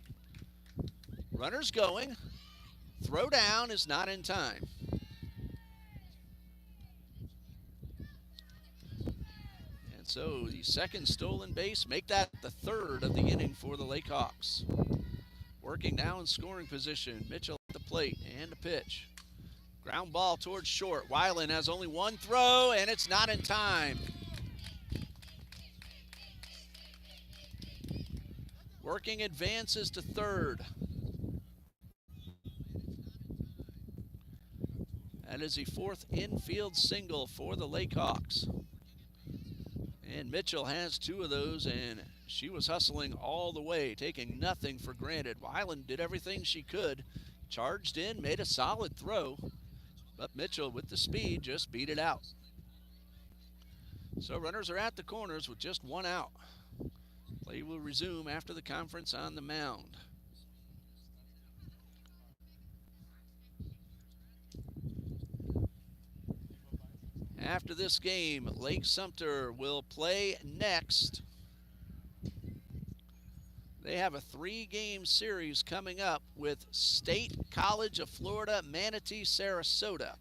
Runners going. Throw down is not in time. And so the second stolen base, make that the 3rd of the inning for the Lake Hawks. Working now in scoring position. Mitchell at the plate and a pitch. Ground ball towards short. Weiland has only 1 throw, and it's not in time. Working advances to 3rd. That is the 4th infield single for the Lake Hawks. And Mitchell has 2 of those, and she was hustling all the way, taking nothing for granted. Weiland did everything she could. Charged in, made a solid throw. But Mitchell, with the speed, just beat it out. So runners are at the corners with just 1 out. Play will resume after the conference on the mound. After this game, Lake Sumter will play next. They have a 3-game series coming up with State College of Florida, Manatee, Sarasota.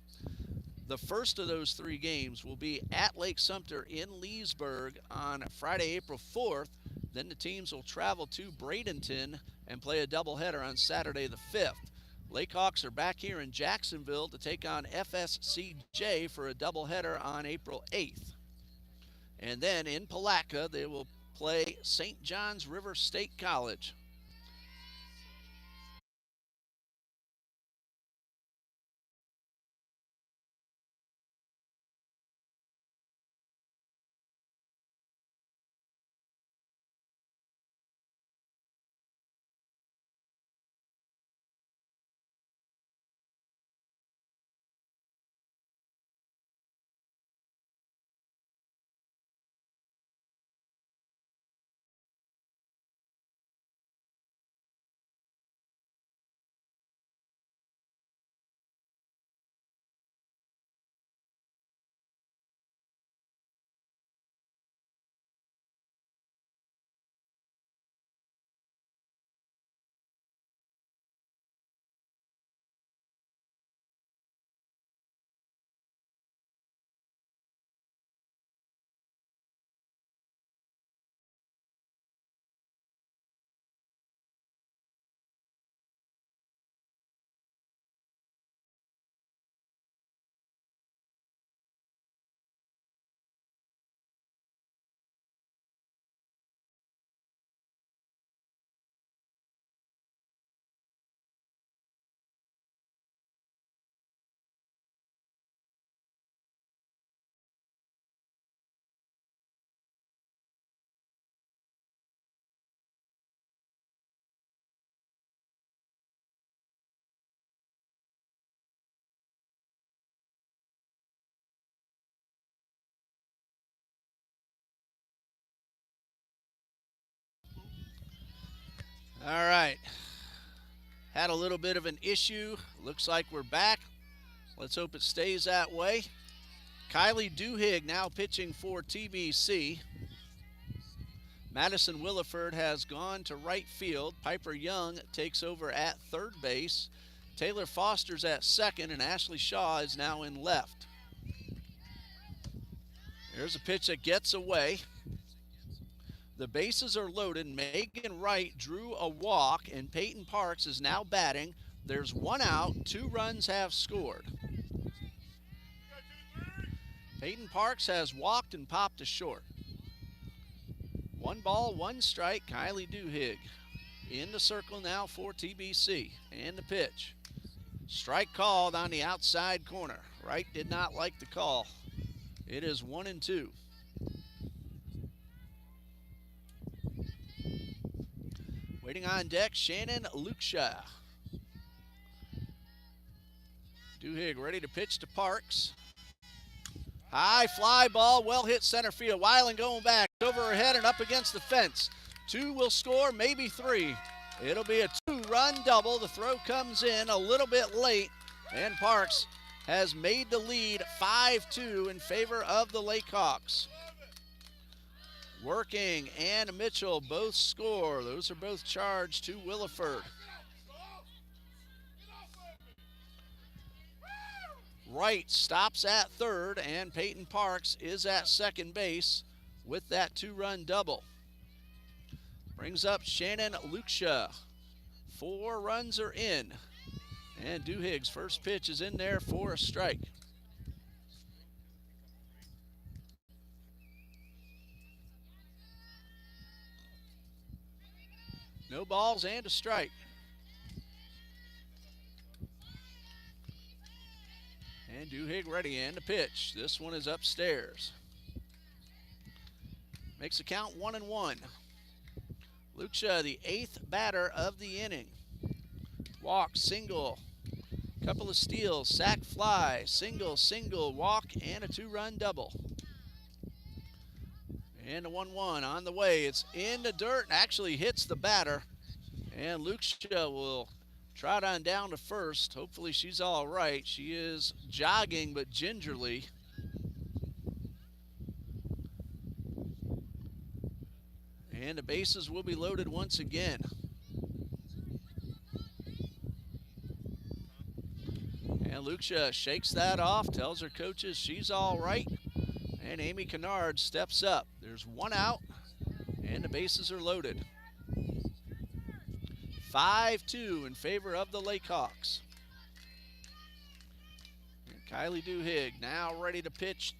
The first of those 3 games will be at Lake Sumter in Leesburg on Friday, April 4th. Then the teams will travel to Bradenton and play a doubleheader on Saturday the 5th. Lake Hawks are back here in Jacksonville to take on FSCJ for a doubleheader on April 8th. And then in Palatka, they will play St. John's River State College. All right. Had a little bit of an issue. Looks like we're back. Let's hope it stays that way. Kylie Duhigg now pitching for TBC. Madison Williford has gone to right field. Piper Young takes over at third base. Taylor Foster's at second, and Ashley Shaw is now in left. There's a pitch that gets away. The bases are loaded. Megan Wright drew a walk, and Peyton Parks is now batting. There's one out. 2 runs have scored. Peyton Parks has walked and popped a short. 1 ball, 1 strike. Kylie Duhigg in the circle now for TBC. And the pitch. Strike called on the outside corner. Wright did not like the call. It is 1-2. Waiting on deck, Shannon Luksha. Duhigg ready to pitch to Parks. High fly ball, well hit center field. Weiland going back, over her head and up against the fence. 2 will score, maybe 3. It'll be a 2-run double. The throw comes in a little bit late, and Parks has made the lead 5-2 in favor of the Lakehawks. Working and Mitchell both score. Those are both charged to Williford. Wright stops at third, and Peyton Parks is at second base with that 2-run double. Brings up Shannon Luksha. 4 runs are in, and Duhigg's first pitch is in there for a strike. No balls and a strike. And Duhigg ready, and the pitch. This one is upstairs. Makes the count 1-1. Luksha, the 8th batter of the inning. Walk, single, couple of steals, sac fly, single, single, walk, and a 2-run double. And a 1-1 on the way. It's in the dirt and actually hits the batter. And Luksha will trot on down to first. Hopefully she's all right. She is jogging, but gingerly. And the bases will be loaded once again. And Luksha shakes that off, tells her coaches she's all right. And Amy Kennard steps up. There's 1 out, and the bases are loaded. 5-2 in favor of the Lakehawks. And Kylie Duhigg now ready to pitch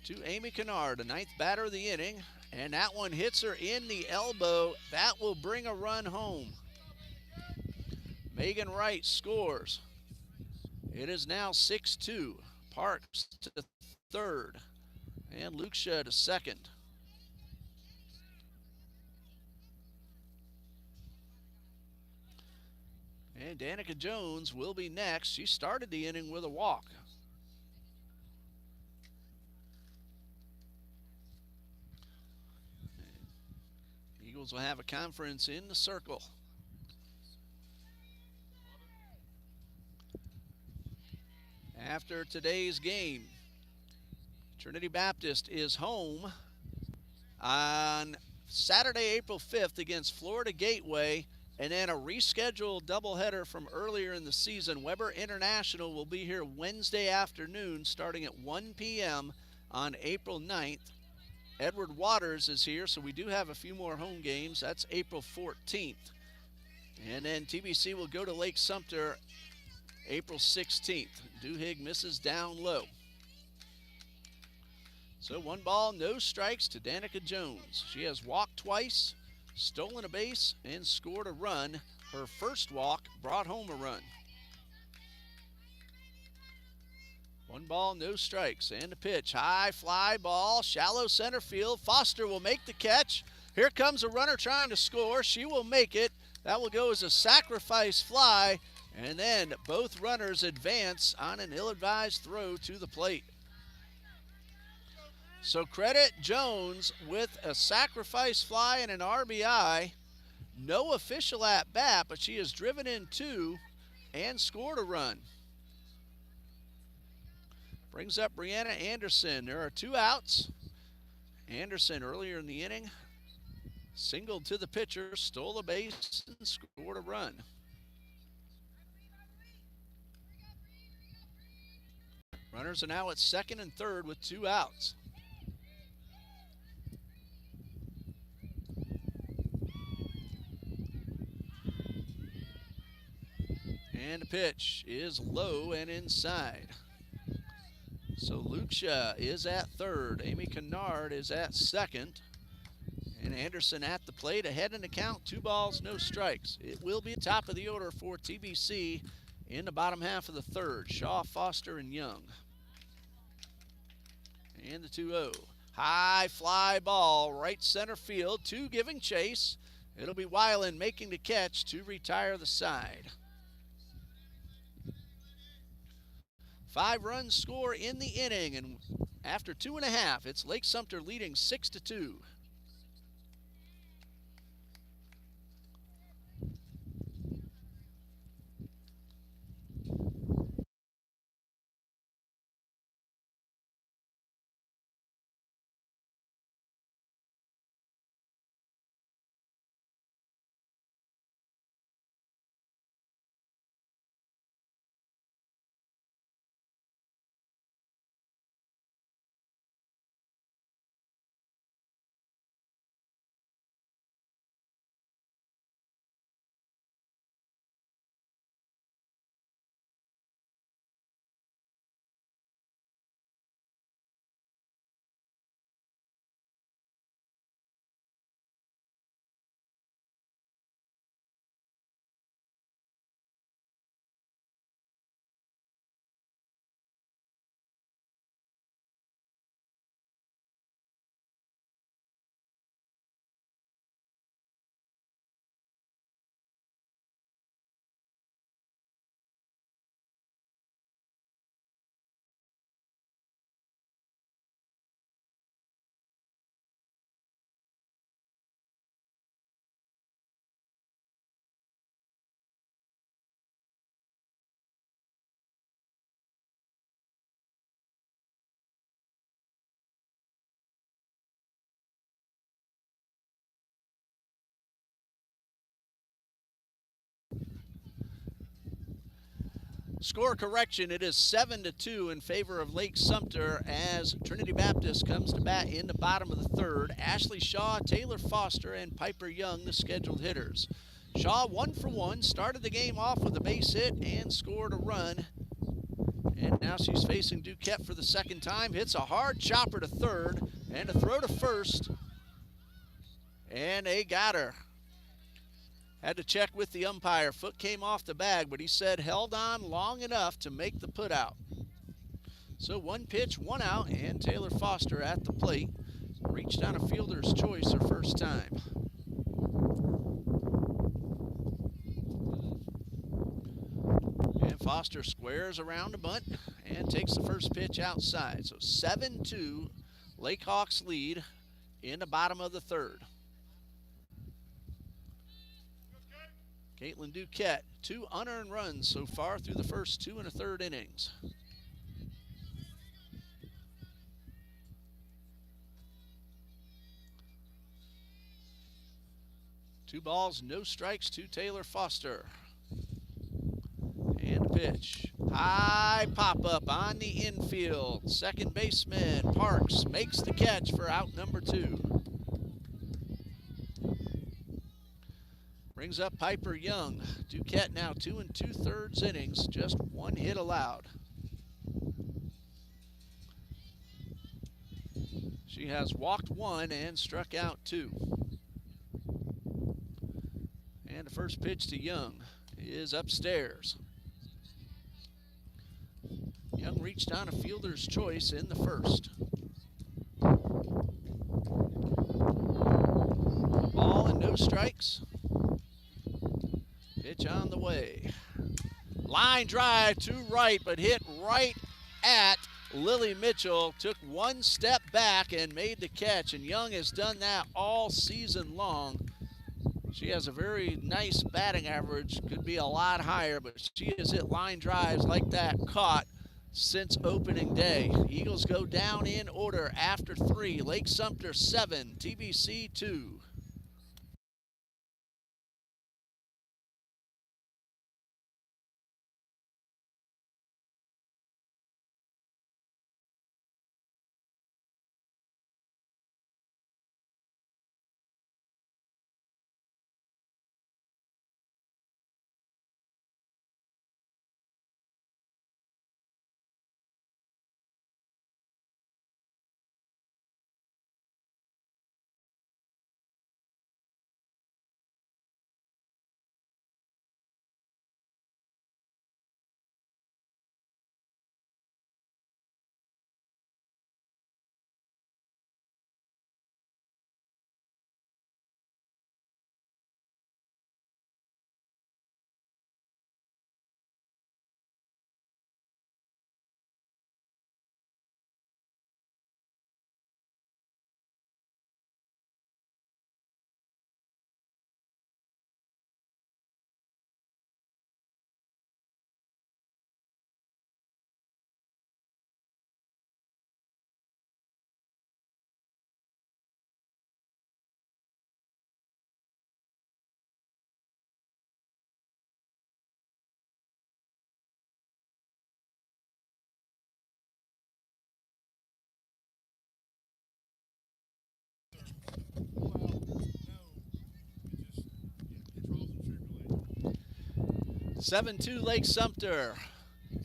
to Amy Kennard, the 9th batter of the inning. And that one hits her in the elbow. That will bring a run home. Megan Wright scores. It is now 6-2. Parks to third, and Luksha to second. And Danica Jones will be next. She started the inning with a walk. Eagles will have a conference in the circle. After today's game, Trinity Baptist is home on Saturday, April 5th against Florida Gateway, and then a rescheduled doubleheader from earlier in the season. Weber International will be here Wednesday afternoon starting at 1 p.m. on April 9th. Edward Waters is here, so we do have a few more home games. That's April 14th. And then TBC will go to Lake Sumter April 16th. Duhigg misses down low. So 1 ball, no strikes to Danica Jones. She has walked twice, stolen a base, and scored a run. Her first walk brought home a run. 1 ball, no strikes, and the pitch. High fly ball, shallow center field. Foster will make the catch. Here comes a runner trying to score. She will make it. That will go as a sacrifice fly, and then both runners advance on an ill-advised throw to the plate. So credit Jones with a sacrifice fly and an RBI. No official at bat, but she has driven in 2 and scored a run. Brings up Brianna Anderson. There are 2 outs. Anderson earlier in the inning singled to the pitcher, stole a base, and scored a run. Runners are now at second and third with 2 outs. And the pitch is low and inside. So Lucia is at third. Amy Kennard is at second. And Anderson at the plate, ahead in the count, 2 balls, no strikes. It will be top of the order for TBC in the bottom half of the third. Shaw, Foster, and Young. And the 2-0. High fly ball, right center field, 2 giving chase. It'll be Weiland making the catch to retire the side. 5 runs score in the inning, and after 2.5, it's Lake Sumter leading 6-2. Score correction, it is 7-2 in favor of Lake Sumter as Trinity Baptist comes to bat in the bottom of the third. Ashley Shaw, Taylor Foster, and Piper Young, the scheduled hitters. Shaw 1 for 1, started the game off with a base hit and scored a run. And now she's facing Duquette for the second time. Hits a hard chopper to third and a throw to first. And they got her. Had to check with the umpire. Foot came off the bag, but he said held on long enough to make the put out. So 1 pitch, 1 out, and Taylor Foster at the plate. Reached on a fielder's choice her first time. And Foster squares around a bunt and takes the first pitch outside. So 7-2, Lake Hawks lead in the bottom of the third. Caitlin Duquette, 2 unearned runs so far through the first 2 1/3 innings. Two balls, no strikes to Taylor Foster. And a pitch. High pop-up on the infield. Second baseman Parks makes the catch for out number 2. Brings up Piper Young. Duquette now 2 2/3 innings, just 1 hit allowed. She has walked 1 and struck out 2. And the first pitch to Young is upstairs. Young reached on a fielder's choice in the first. Ball and no strikes. Pitch on the way. Line drive to right, but hit right at Lily Mitchell. Took 1 step back and made the catch, and Young has done that all season long. She has a very nice batting average, could be a lot higher, but she has hit line drives like that caught since opening day. Eagles go down in order after 3. Lake Sumter 7, TBC 2. Well, 7-2 Lake Sumter.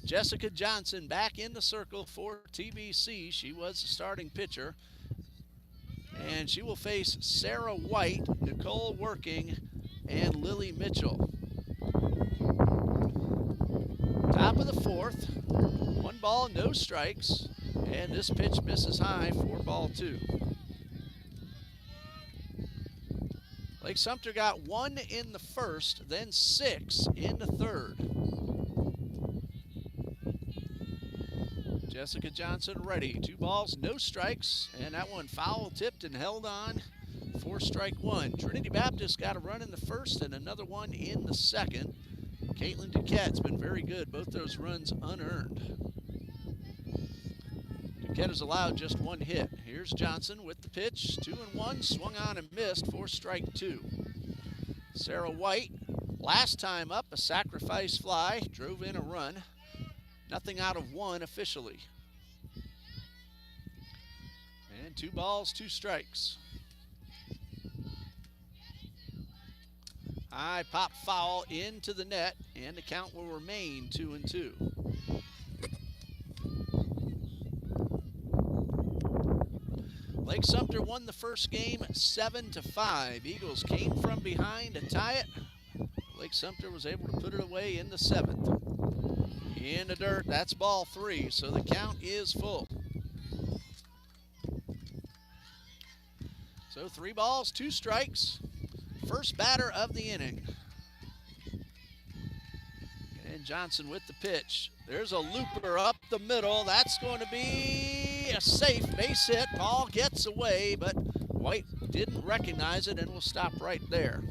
Jessica Johnson back in the circle for TBC. She was the starting pitcher. And she will face Sarah White, Nicole Working, and Lily Mitchell. Top of the 4th. 1 ball, no strikes. And this pitch misses high for ball 2. Lake Sumter got 1 in the 1st, then 6 in the 3rd. Jessica Johnson ready. 2 balls, no strikes, and that one foul tipped and held on for strike 1. Trinity Baptist got a run in the 1st and another one in the 2nd. Caitlin Duquette's been very good, both those runs unearned. Duquette has allowed just 1 hit. Here's Johnson with the pitch, 2-1, swung on and missed for strike 2. Sarah White, last time up, a sacrifice fly, drove in a run. Nothing out of 1 officially. And 2 balls, 2 strikes. High pop foul into the net, and the count will remain 2-2. Lake Sumter won the first game 7-5. Eagles came from behind to tie it. Lake Sumter was able to put it away in the 7th. In the dirt, that's ball 3, so the count is full. So 3 balls, 2 strikes. First batter of the inning. And Johnson with the pitch. There's a looper up the middle. That's going to be a safe base hit. Ball gets away, but White didn't recognize it and will stop right there.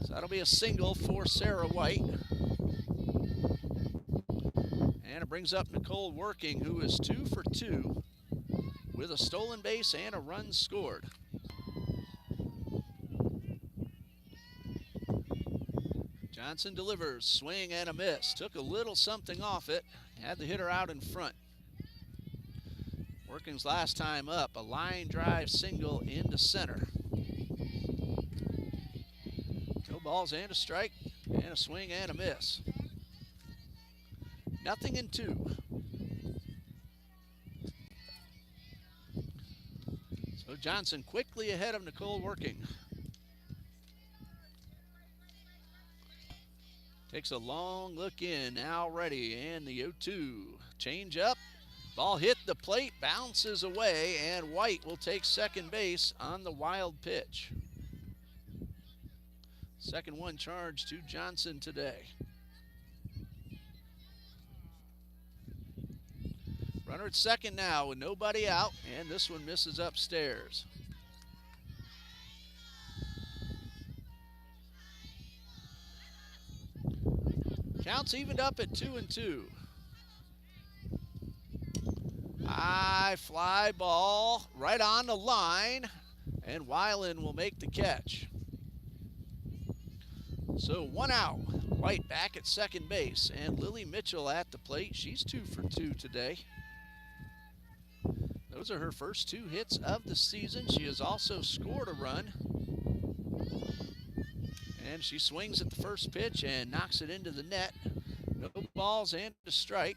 So that'll be a single for Sarah White. And it brings up Nicole Working, who is 2 for 2 with a stolen base and a run scored. Johnson delivers, swing and a miss. Took a little something off it, had the hitter out in front. Working's last time up, a line drive single into center. No balls and a strike, and a swing and a miss. 0-2. So Johnson quickly ahead of Nicole Working. Takes a long look in, now ready, and the 0-2. Change up, ball hit the plate, bounces away, and White will take second base on the wild pitch. Second one charged to Johnson today. Runner at second now with nobody out, and this one misses upstairs. Counts evened up at 2-2. High fly ball right on the line, and Weiland will make the catch. So 1 out. White back at second base, and Lily Mitchell at the plate. She's 2 for 2 today. Those are her first 2 hits of the season. She has also scored a run. And she swings at the first pitch and knocks it into the net. No balls and a strike.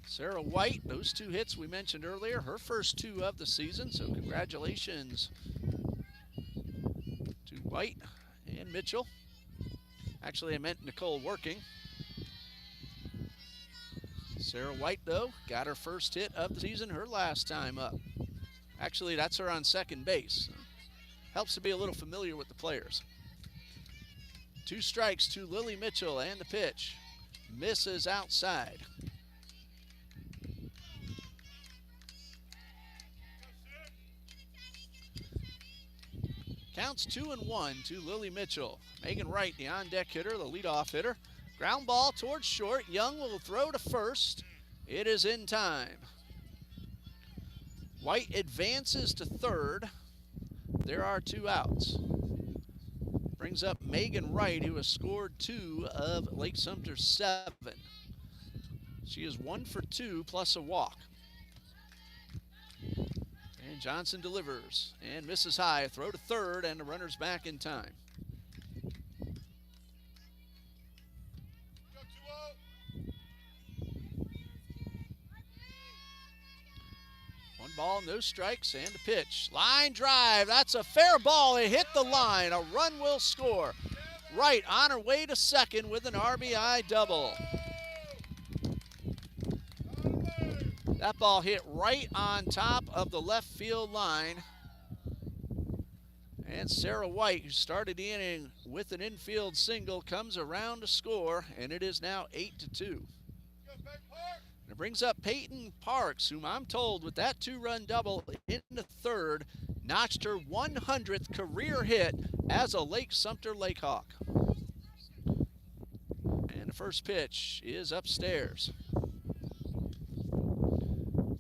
Sarah White, those 2 hits we mentioned earlier, her first 2 of the season, so congratulations to White and Mitchell. Actually, I meant Nicole Working. Sarah White, though, got her first hit of the season, her last time up. Actually, that's her on second base. Helps to be a little familiar with the players. 2 strikes to Lily Mitchell, and the pitch misses outside. Counts 2-1 to Lily Mitchell. Megan Wright, the on-deck hitter, the leadoff hitter. Ground ball towards short. Young will throw to first. It is in time. White advances to third. There are 2 outs. Brings up Megan Wright, who has scored 2 of Lake Sumter's 7. She is 1 for 2 plus a walk. And Johnson delivers and misses high. Throw to third, and the runner's back in time. One ball, no strikes, and a pitch. Line drive. That's a fair ball. It hit the line. A run will score. Wright on her way to second with an RBI double. That ball hit right on top of the left field line. And Sarah White, who started the inning with an infield single, comes around to score, and it is now 8-2. And it brings up Peyton Parks, whom I'm told with that 2-run double in the third, notched her 100th career hit as a Lake Sumter Lakehawk. And the first pitch is upstairs.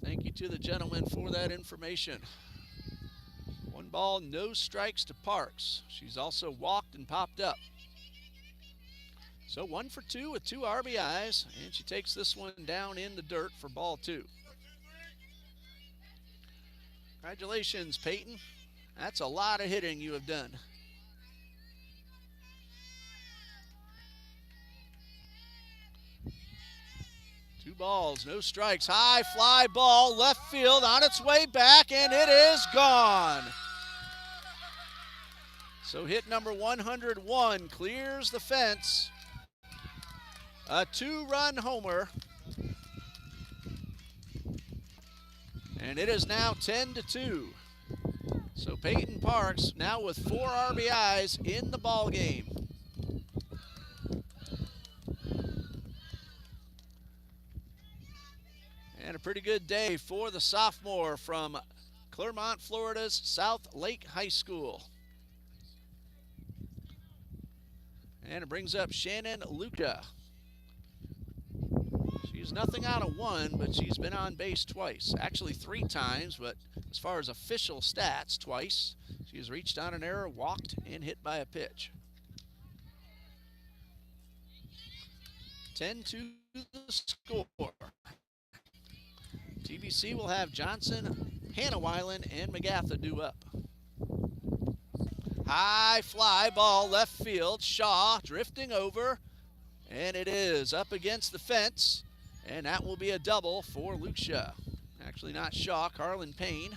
Thank you to the gentleman for that information. 1 ball, no strikes to Parks. She's also walked and popped up. So 1 for 2 with 2 RBIs, and she takes this one down in the dirt for ball 2. Congratulations, Peyton. That's a lot of hitting you have done. Two balls, no strikes. High fly ball, left field on its way back, and it is gone. So hit number 101 clears the fence. A 2-run homer. And it is now 10-2. So Peyton Parks now with 4 RBIs in the ball game. And a pretty good day for the sophomore from Clermont, Florida's South Lake High School. And it brings up Shannon Luca. She's nothing out of 1, but she's been on base twice. Actually 3 times, but as far as official stats, twice. She has reached on an error, walked, and hit by a pitch. 10-2 the score. TBC will have Johnson, Hannah Weiland, and McGatha due up. High fly ball left field. Shaw drifting over, and it is up against the fence, and that will be a double for Lucia. Actually not Shaw, Carlin Payne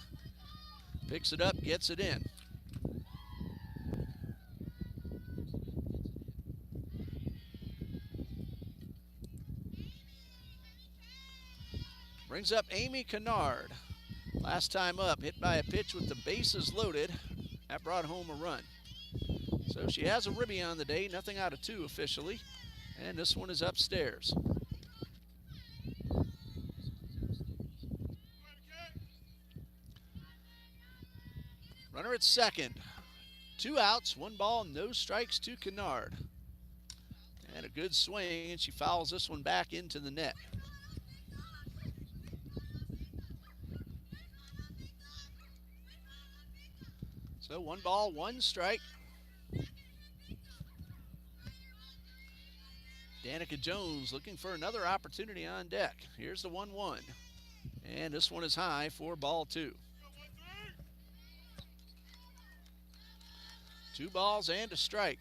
picks it up, gets it in. Brings up Amy Kennard. Last time up, hit by a pitch with the bases loaded. That brought home a run. So she has a ribby on the day, nothing out of 2 officially. And this one is upstairs. Runner at second. 2 outs, 1 ball, no strikes to Kennard. And a good swing, and she fouls this one back into the net. So 1 ball, 1 strike. Danica Jones looking for another opportunity on deck. Here's the 1-1. And this one is high for ball 2. 2 balls and a strike.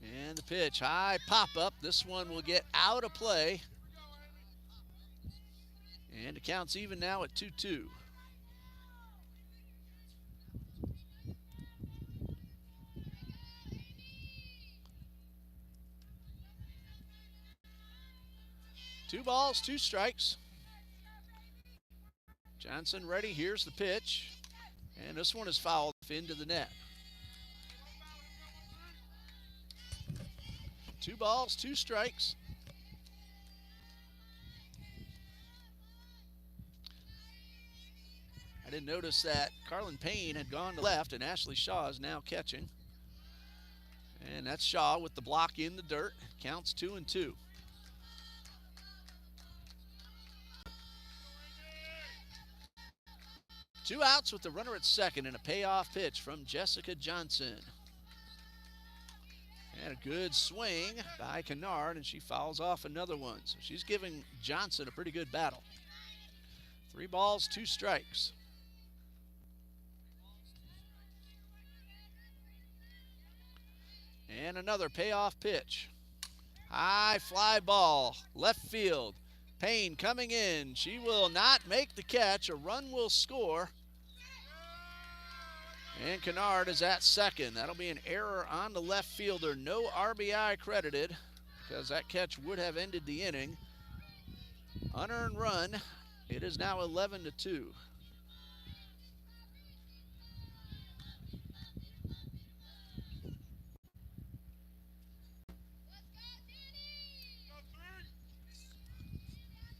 And the pitch, high pop-up. This one will get out of play. And the count's even now at 2-2. Two balls, 2 strikes. Johnson ready. Here's the pitch. And this one is fouled into the net. 2 balls, 2 strikes. I didn't notice that Carlin Payne had gone to left and Ashley Shaw is now catching. And that's Shaw with the block in the dirt. Counts 2-2. Two outs with the runner at second and a payoff pitch from Jessica Johnson. And a good swing by Kennard, and she fouls off another one. So she's giving Johnson a pretty good battle. 3 balls, 2 strikes. And another payoff pitch. High fly ball, left field. Payne coming in. She will not make the catch. A run will score. And Kennard is at second. That'll be an error on the left fielder. No RBI credited because that catch would have ended the inning. Unearned run. It is now 11-2.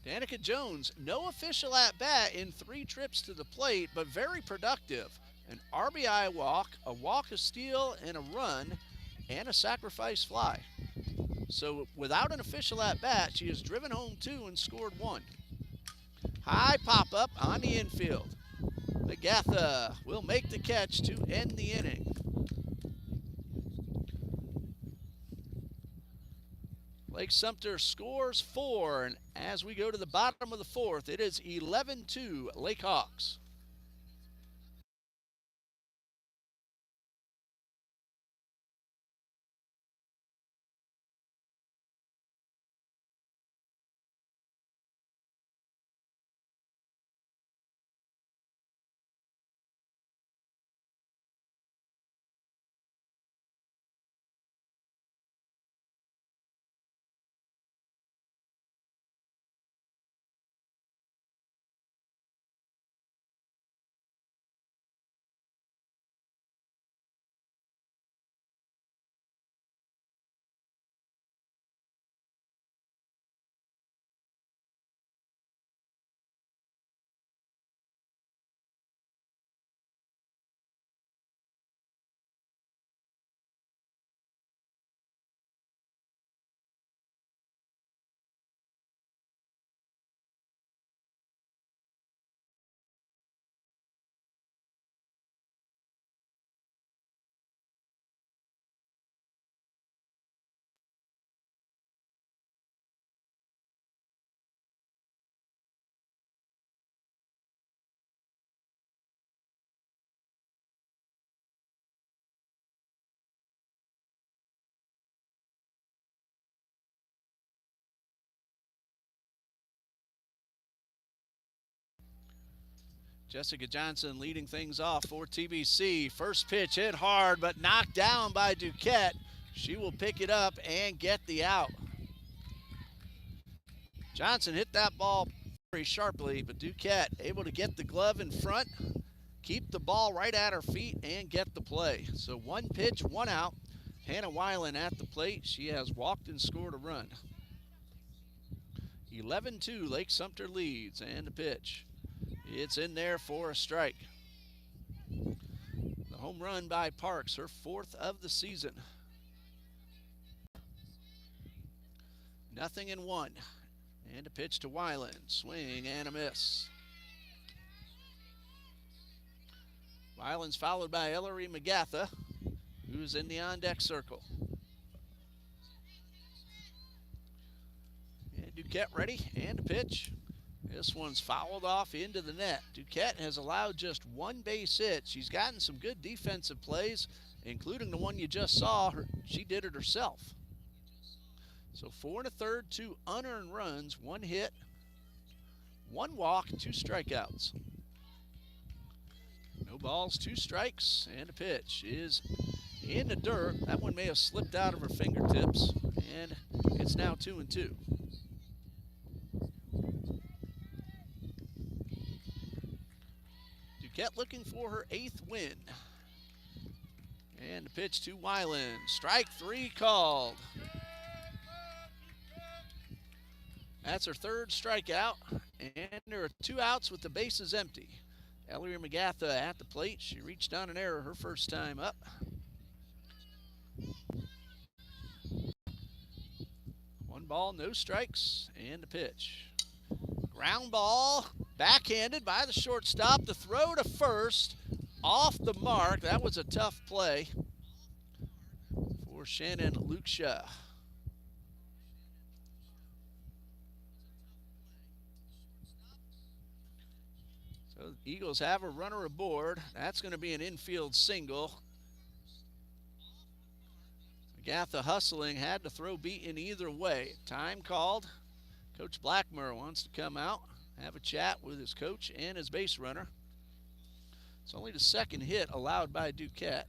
Danica Jones, no official at-bat in 3 trips to the plate, but very productive. An RBI walk, a walk, a steal, and a run, and a sacrifice fly. So without an official at-bat, she has driven home 2 and scored 1. High pop-up on the infield. Magatha will make the catch to end the inning. Lake Sumter scores 4, and as we go to the bottom of the 4th, it is 11-2 Lake Hawks. Jessica Johnson leading things off for TBC. First pitch hit hard, but knocked down by Duquette. She will pick it up and get the out. Johnson hit that ball very sharply, but Duquette able to get the glove in front, keep the ball right at her feet, and get the play. So 1 pitch, 1 out. Hannah Weiland at the plate. She has walked and scored a run. 11-2, Lake Sumter leads, and the pitch. It's in there for a strike. The home run by Parks, her 4th of the season. 0-1. And a pitch to Weiland. Swing and a miss. Weiland's followed by Ellery McGatha, who's in the on-deck circle. And Duquette ready, and a pitch. This one's fouled off into the net. Duquette has allowed just 1 base hit. She's gotten some good defensive plays, including the one you just saw. She did it herself. So 4 1/3, 2 unearned runs, 1 hit, 1 walk, 2 strikeouts. No balls, 2 strikes, and a pitch is in the dirt. That one may have slipped out of her fingertips, and it's now 2-2. Duquette looking for her 8th win. And the pitch to Weiland. Strike 3 called. That's her 3rd strikeout, and there are 2 outs with the bases empty. Ellery McGatha at the plate. She reached on an error her first time up. One ball, no strikes, and a pitch. Ground ball, backhanded by the shortstop. The throw to first, off the mark. That was a tough play for Shannon Luksha. So the Eagles have a runner aboard. That's going to be an infield single. McGatha hustling, had to throw beaten either way. Time called. Coach Blackmer wants to come out, have a chat with his coach and his base runner. It's only the 2nd hit allowed by Duquette.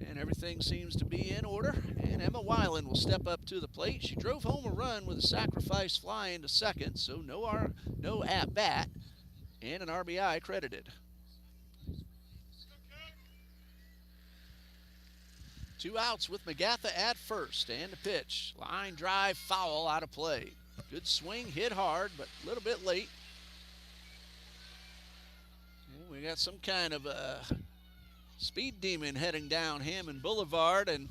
And everything seems to be in order. And Emma Weiland will step up to the plate. She drove home a run with a sacrifice fly into second, so no at-bat and an RBI credited. 2 outs with McGatha at first, and a pitch. Line drive foul out of play. Good swing, hit hard, but a little bit late. And we got some kind of a speed demon heading down Hammond Boulevard, and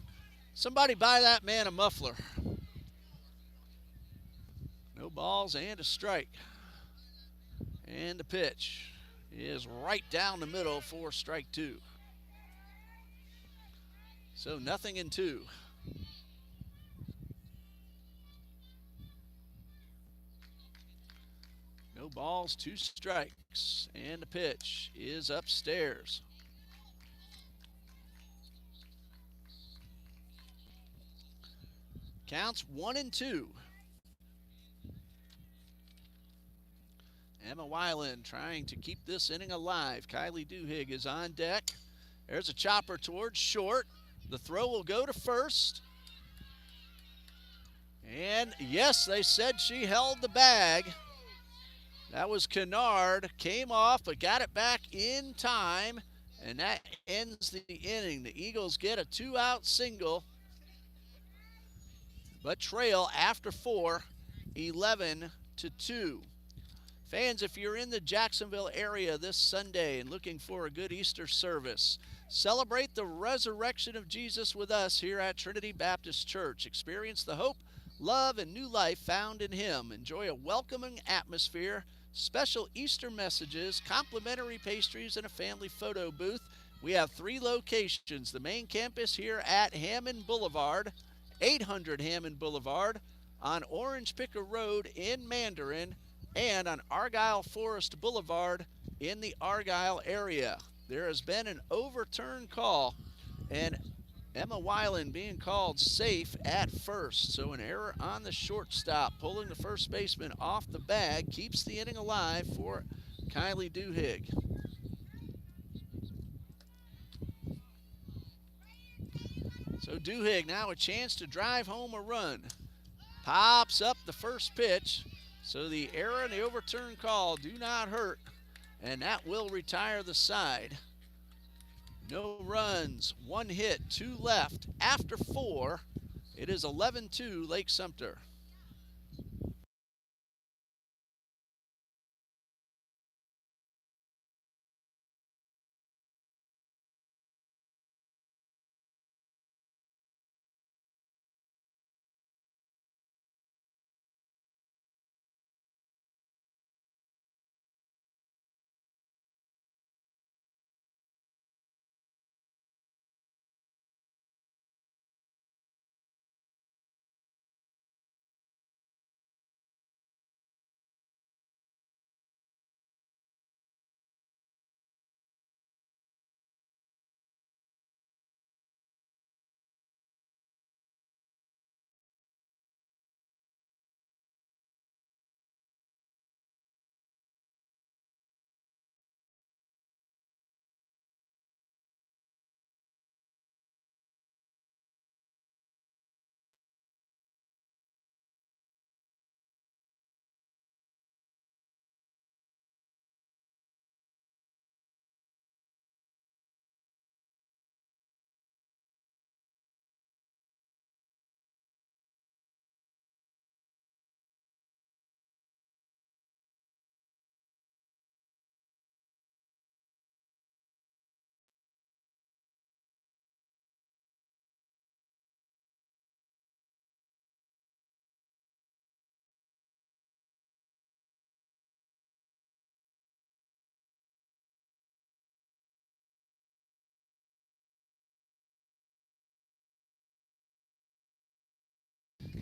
somebody buy that man a muffler. No balls and a strike. And the pitch is right down the middle for strike 2. So 0-2. No balls, 2 strikes, and the pitch is upstairs. Counts 1-2. Emma Weiland trying to keep this inning alive. Kylie Duhigg is on deck. There's a chopper towards short. The throw will go to first. And yes, they said she held the bag. That was Kennard, came off but got it back in time, and that ends the inning. The Eagles get a 2-out single, but trail after 4, 11-2. Fans, if you're in the Jacksonville area this Sunday and looking for a good Easter service, celebrate the resurrection of Jesus with us here at Trinity Baptist Church. Experience the hope, love, and new life found in Him. Enjoy a welcoming atmosphere, special Easter messages, complimentary pastries, and a family photo booth. We have 3 locations. The main campus here at Hammond Boulevard, 800 Hammond Boulevard, on Orange Picker Road in Mandarin, and on Argyle Forest Boulevard in the Argyle area. There has been an overturned call, and Emma Weiland being called safe at first. So an error on the shortstop, pulling the first baseman off the bag, keeps the inning alive for Kylie Duhigg. So Duhigg now a chance to drive home a run. Pops up the first pitch. So the error and the overturned call do not hurt, and that will retire the side. No runs, 1 hit, 2 left. After 4, it is 11-2 Lake Sumter.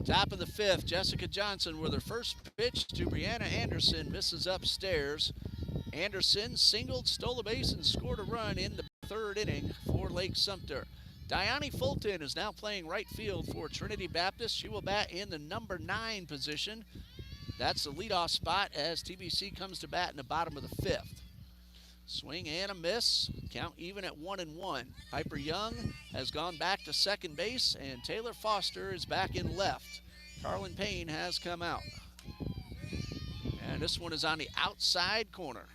Top of the 5th, Jessica Johnson with her first pitch to Brianna Anderson, misses upstairs. Anderson singled, stole a base, and scored a run in the 3rd inning for Lake Sumter. Diane Fulton is now playing right field for Trinity Baptist. She will bat in the number 9 position. That's the leadoff spot as TBC comes to bat in the bottom of the 5th. Swing and a miss. Count even at 1-1. Piper Young has gone back to second base, and Taylor Foster is back in left. Carlin Payne has come out. And this one is on the outside corner.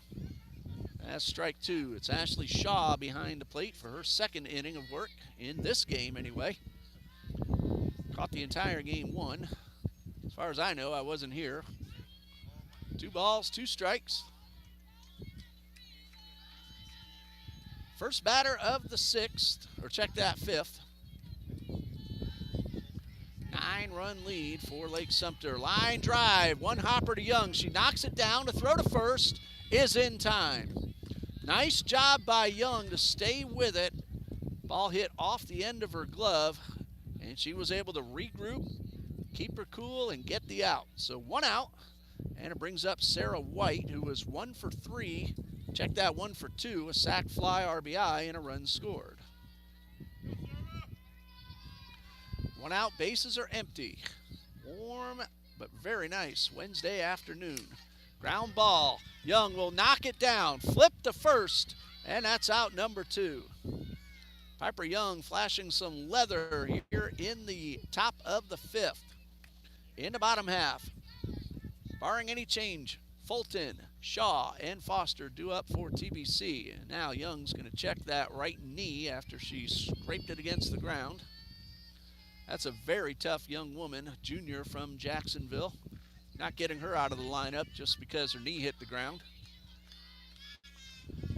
That's strike 2. It's Ashley Shaw behind the plate for her 2nd inning of work in this game anyway. Caught the entire game 1. As far as I know, I wasn't here. 2 balls, 2 strikes. First batter of the 6th, or check that 5th. 9-run lead for Lake Sumter. Line drive, 1 hopper to Young. She knocks it down. To throw to first is in time. Nice job by Young to stay with it. Ball hit off the end of her glove, and she was able to regroup, keep her cool, and get the out. So 1 out, and it brings up Sarah White, who was 1 for 3. Check that, 1 for 2, a sac fly, RBI, and a run scored. 1 out, bases are empty. Warm, but very nice Wednesday afternoon. Ground ball, Young will knock it down, flip to first, and that's out number 2. Piper Young flashing some leather here in the top of the 5th. In the bottom half, barring any change, Fulton, Shaw, and Foster due up for TBC. And now Young's going to check that right knee after she scraped it against the ground. That's a very tough young woman, junior from Jacksonville. Not getting her out of the lineup just because her knee hit the ground.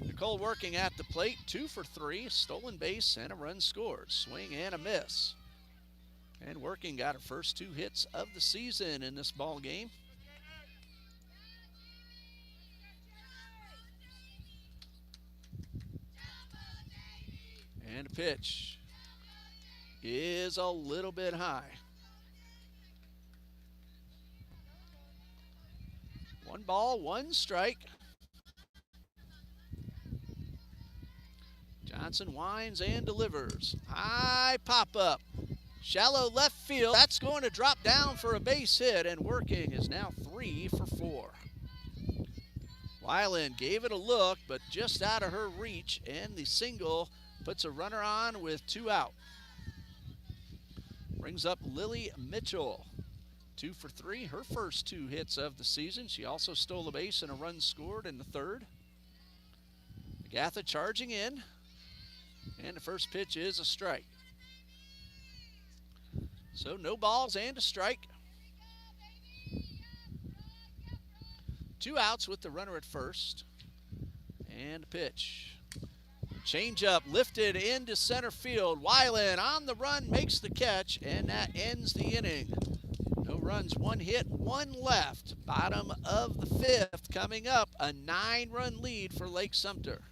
Nicole working at the plate, 2 for 3, stolen base and a run scored. Swing and a miss. And working got her first 2 hits of the season in this ball game. And a pitch is a little bit high. 1 ball, 1 strike. Johnson winds and delivers. High pop-up. Shallow left field. That's going to drop down for a base hit, and working is now 3 for 4. Weiland gave it a look, but just out of her reach, and the single puts a runner on with 2 out. Brings up Lily Mitchell. 2 for 3, her first 2 hits of the season. She also stole a base and a run scored in the 3rd. Agatha charging in. And the first pitch is a strike. So no balls and a strike. 2 outs with the runner at first. And a pitch. Changeup lifted into center field. Weiland on the run makes the catch, and that ends the inning. No runs, 1 hit, 1 left. Bottom of the 5th coming up. A 9-run lead for Lake Sumter.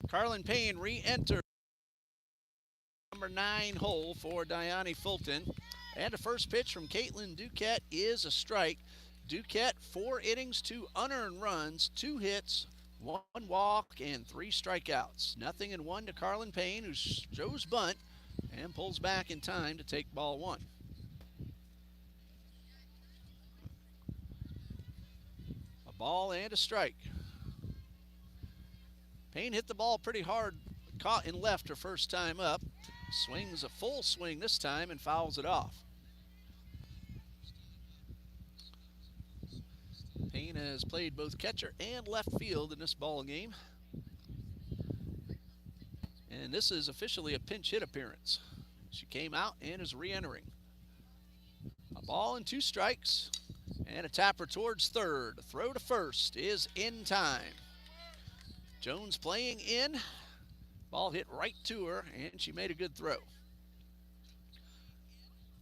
Carlin Payne re-enters number 9 hole for Diani Fulton. And the first pitch from Caitlin Duquette is a strike. Duquette, 4 innings, 2 unearned runs, 2 hits, 1 walk, and 3 strikeouts. 0-1 to Carlin Payne, who shows bunt and pulls back in time to take ball 1. A ball and a strike. Payne hit the ball pretty hard, caught in left her first time up. Swings a full swing this time and fouls it off. Payne has played both catcher and left field in this ball game. And this is officially a pinch hit appearance. She came out and is re-entering. A ball and 2 strikes. And a tapper towards third. Throw to first is in time. Jones playing in. Ball hit right to her, and she made a good throw.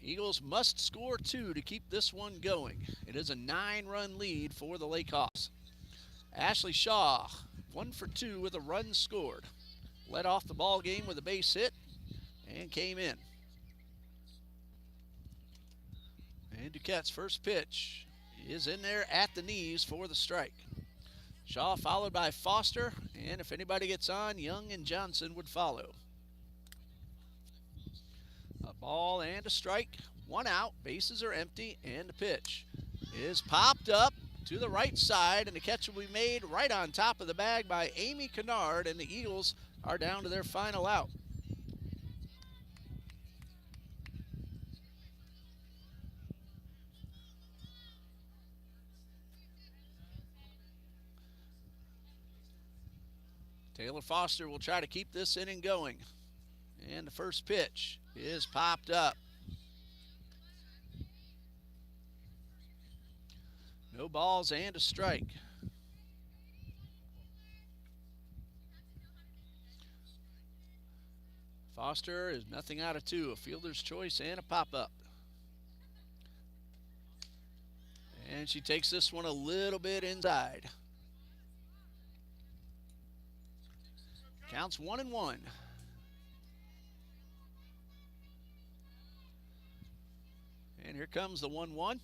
Eagles must score 2 to keep this one going. It is a 9-run lead for the Lake Hawks. Ashley Shaw, 1 for 2 with a run scored. Led off the ball game with a base hit and came in. And Duquette's first pitch is in there at the knees for the strike. Shaw followed by Foster, and if anybody gets on, Young and Johnson would follow. A ball and a strike, 1 out, bases are empty, and the pitch is popped up to the right side, and the catch will be made right on top of the bag by Amy Kennard, and the Eagles are down to their final out. Taylor Foster will try to keep this inning going. And the first pitch is popped up. No balls and a strike. Foster is nothing out of 2, a fielder's choice and a pop-up. And she takes this one a little bit inside. Counts 1-1. And here comes the 1-1.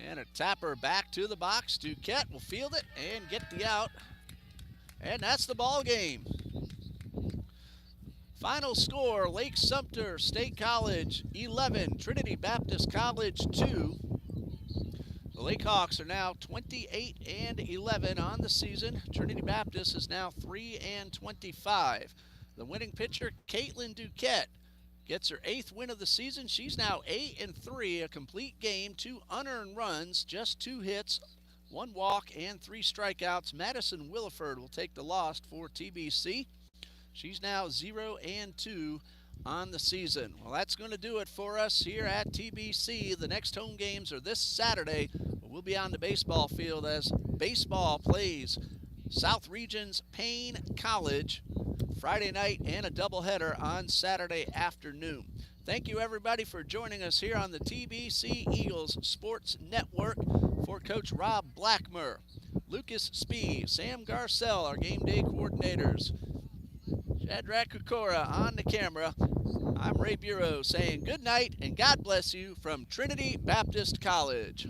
And a tapper back to the box. Duquette will field it and get the out. And that's the ball game. Final score, Lake Sumter State College 11, Trinity Baptist College 2. The Lake Hawks are now 28-11 on the season. Trinity Baptist is now 3-25. The winning pitcher, Caitlin Duquette, gets her 8th win of the season. She's now 8-3, a complete game, 2 unearned runs, just 2 hits, 1 walk and 3 strikeouts. Madison Williford will take the loss for TBC. She's now 0-2 on the season. Well, that's going to do it for us here at TBC. The next home games are this Saturday. We'll be on the baseball field as baseball plays South Region's Payne College Friday night and a doubleheader on Saturday afternoon. Thank you, everybody, for joining us here on the TBC Eagles Sports Network. For Coach Rob Blackmer, Lucas Spee, Sam Garcell, our game day coordinators, Shadrach Kukora on the camera. I'm Ray Bureau saying good night and God bless you from Trinity Baptist College.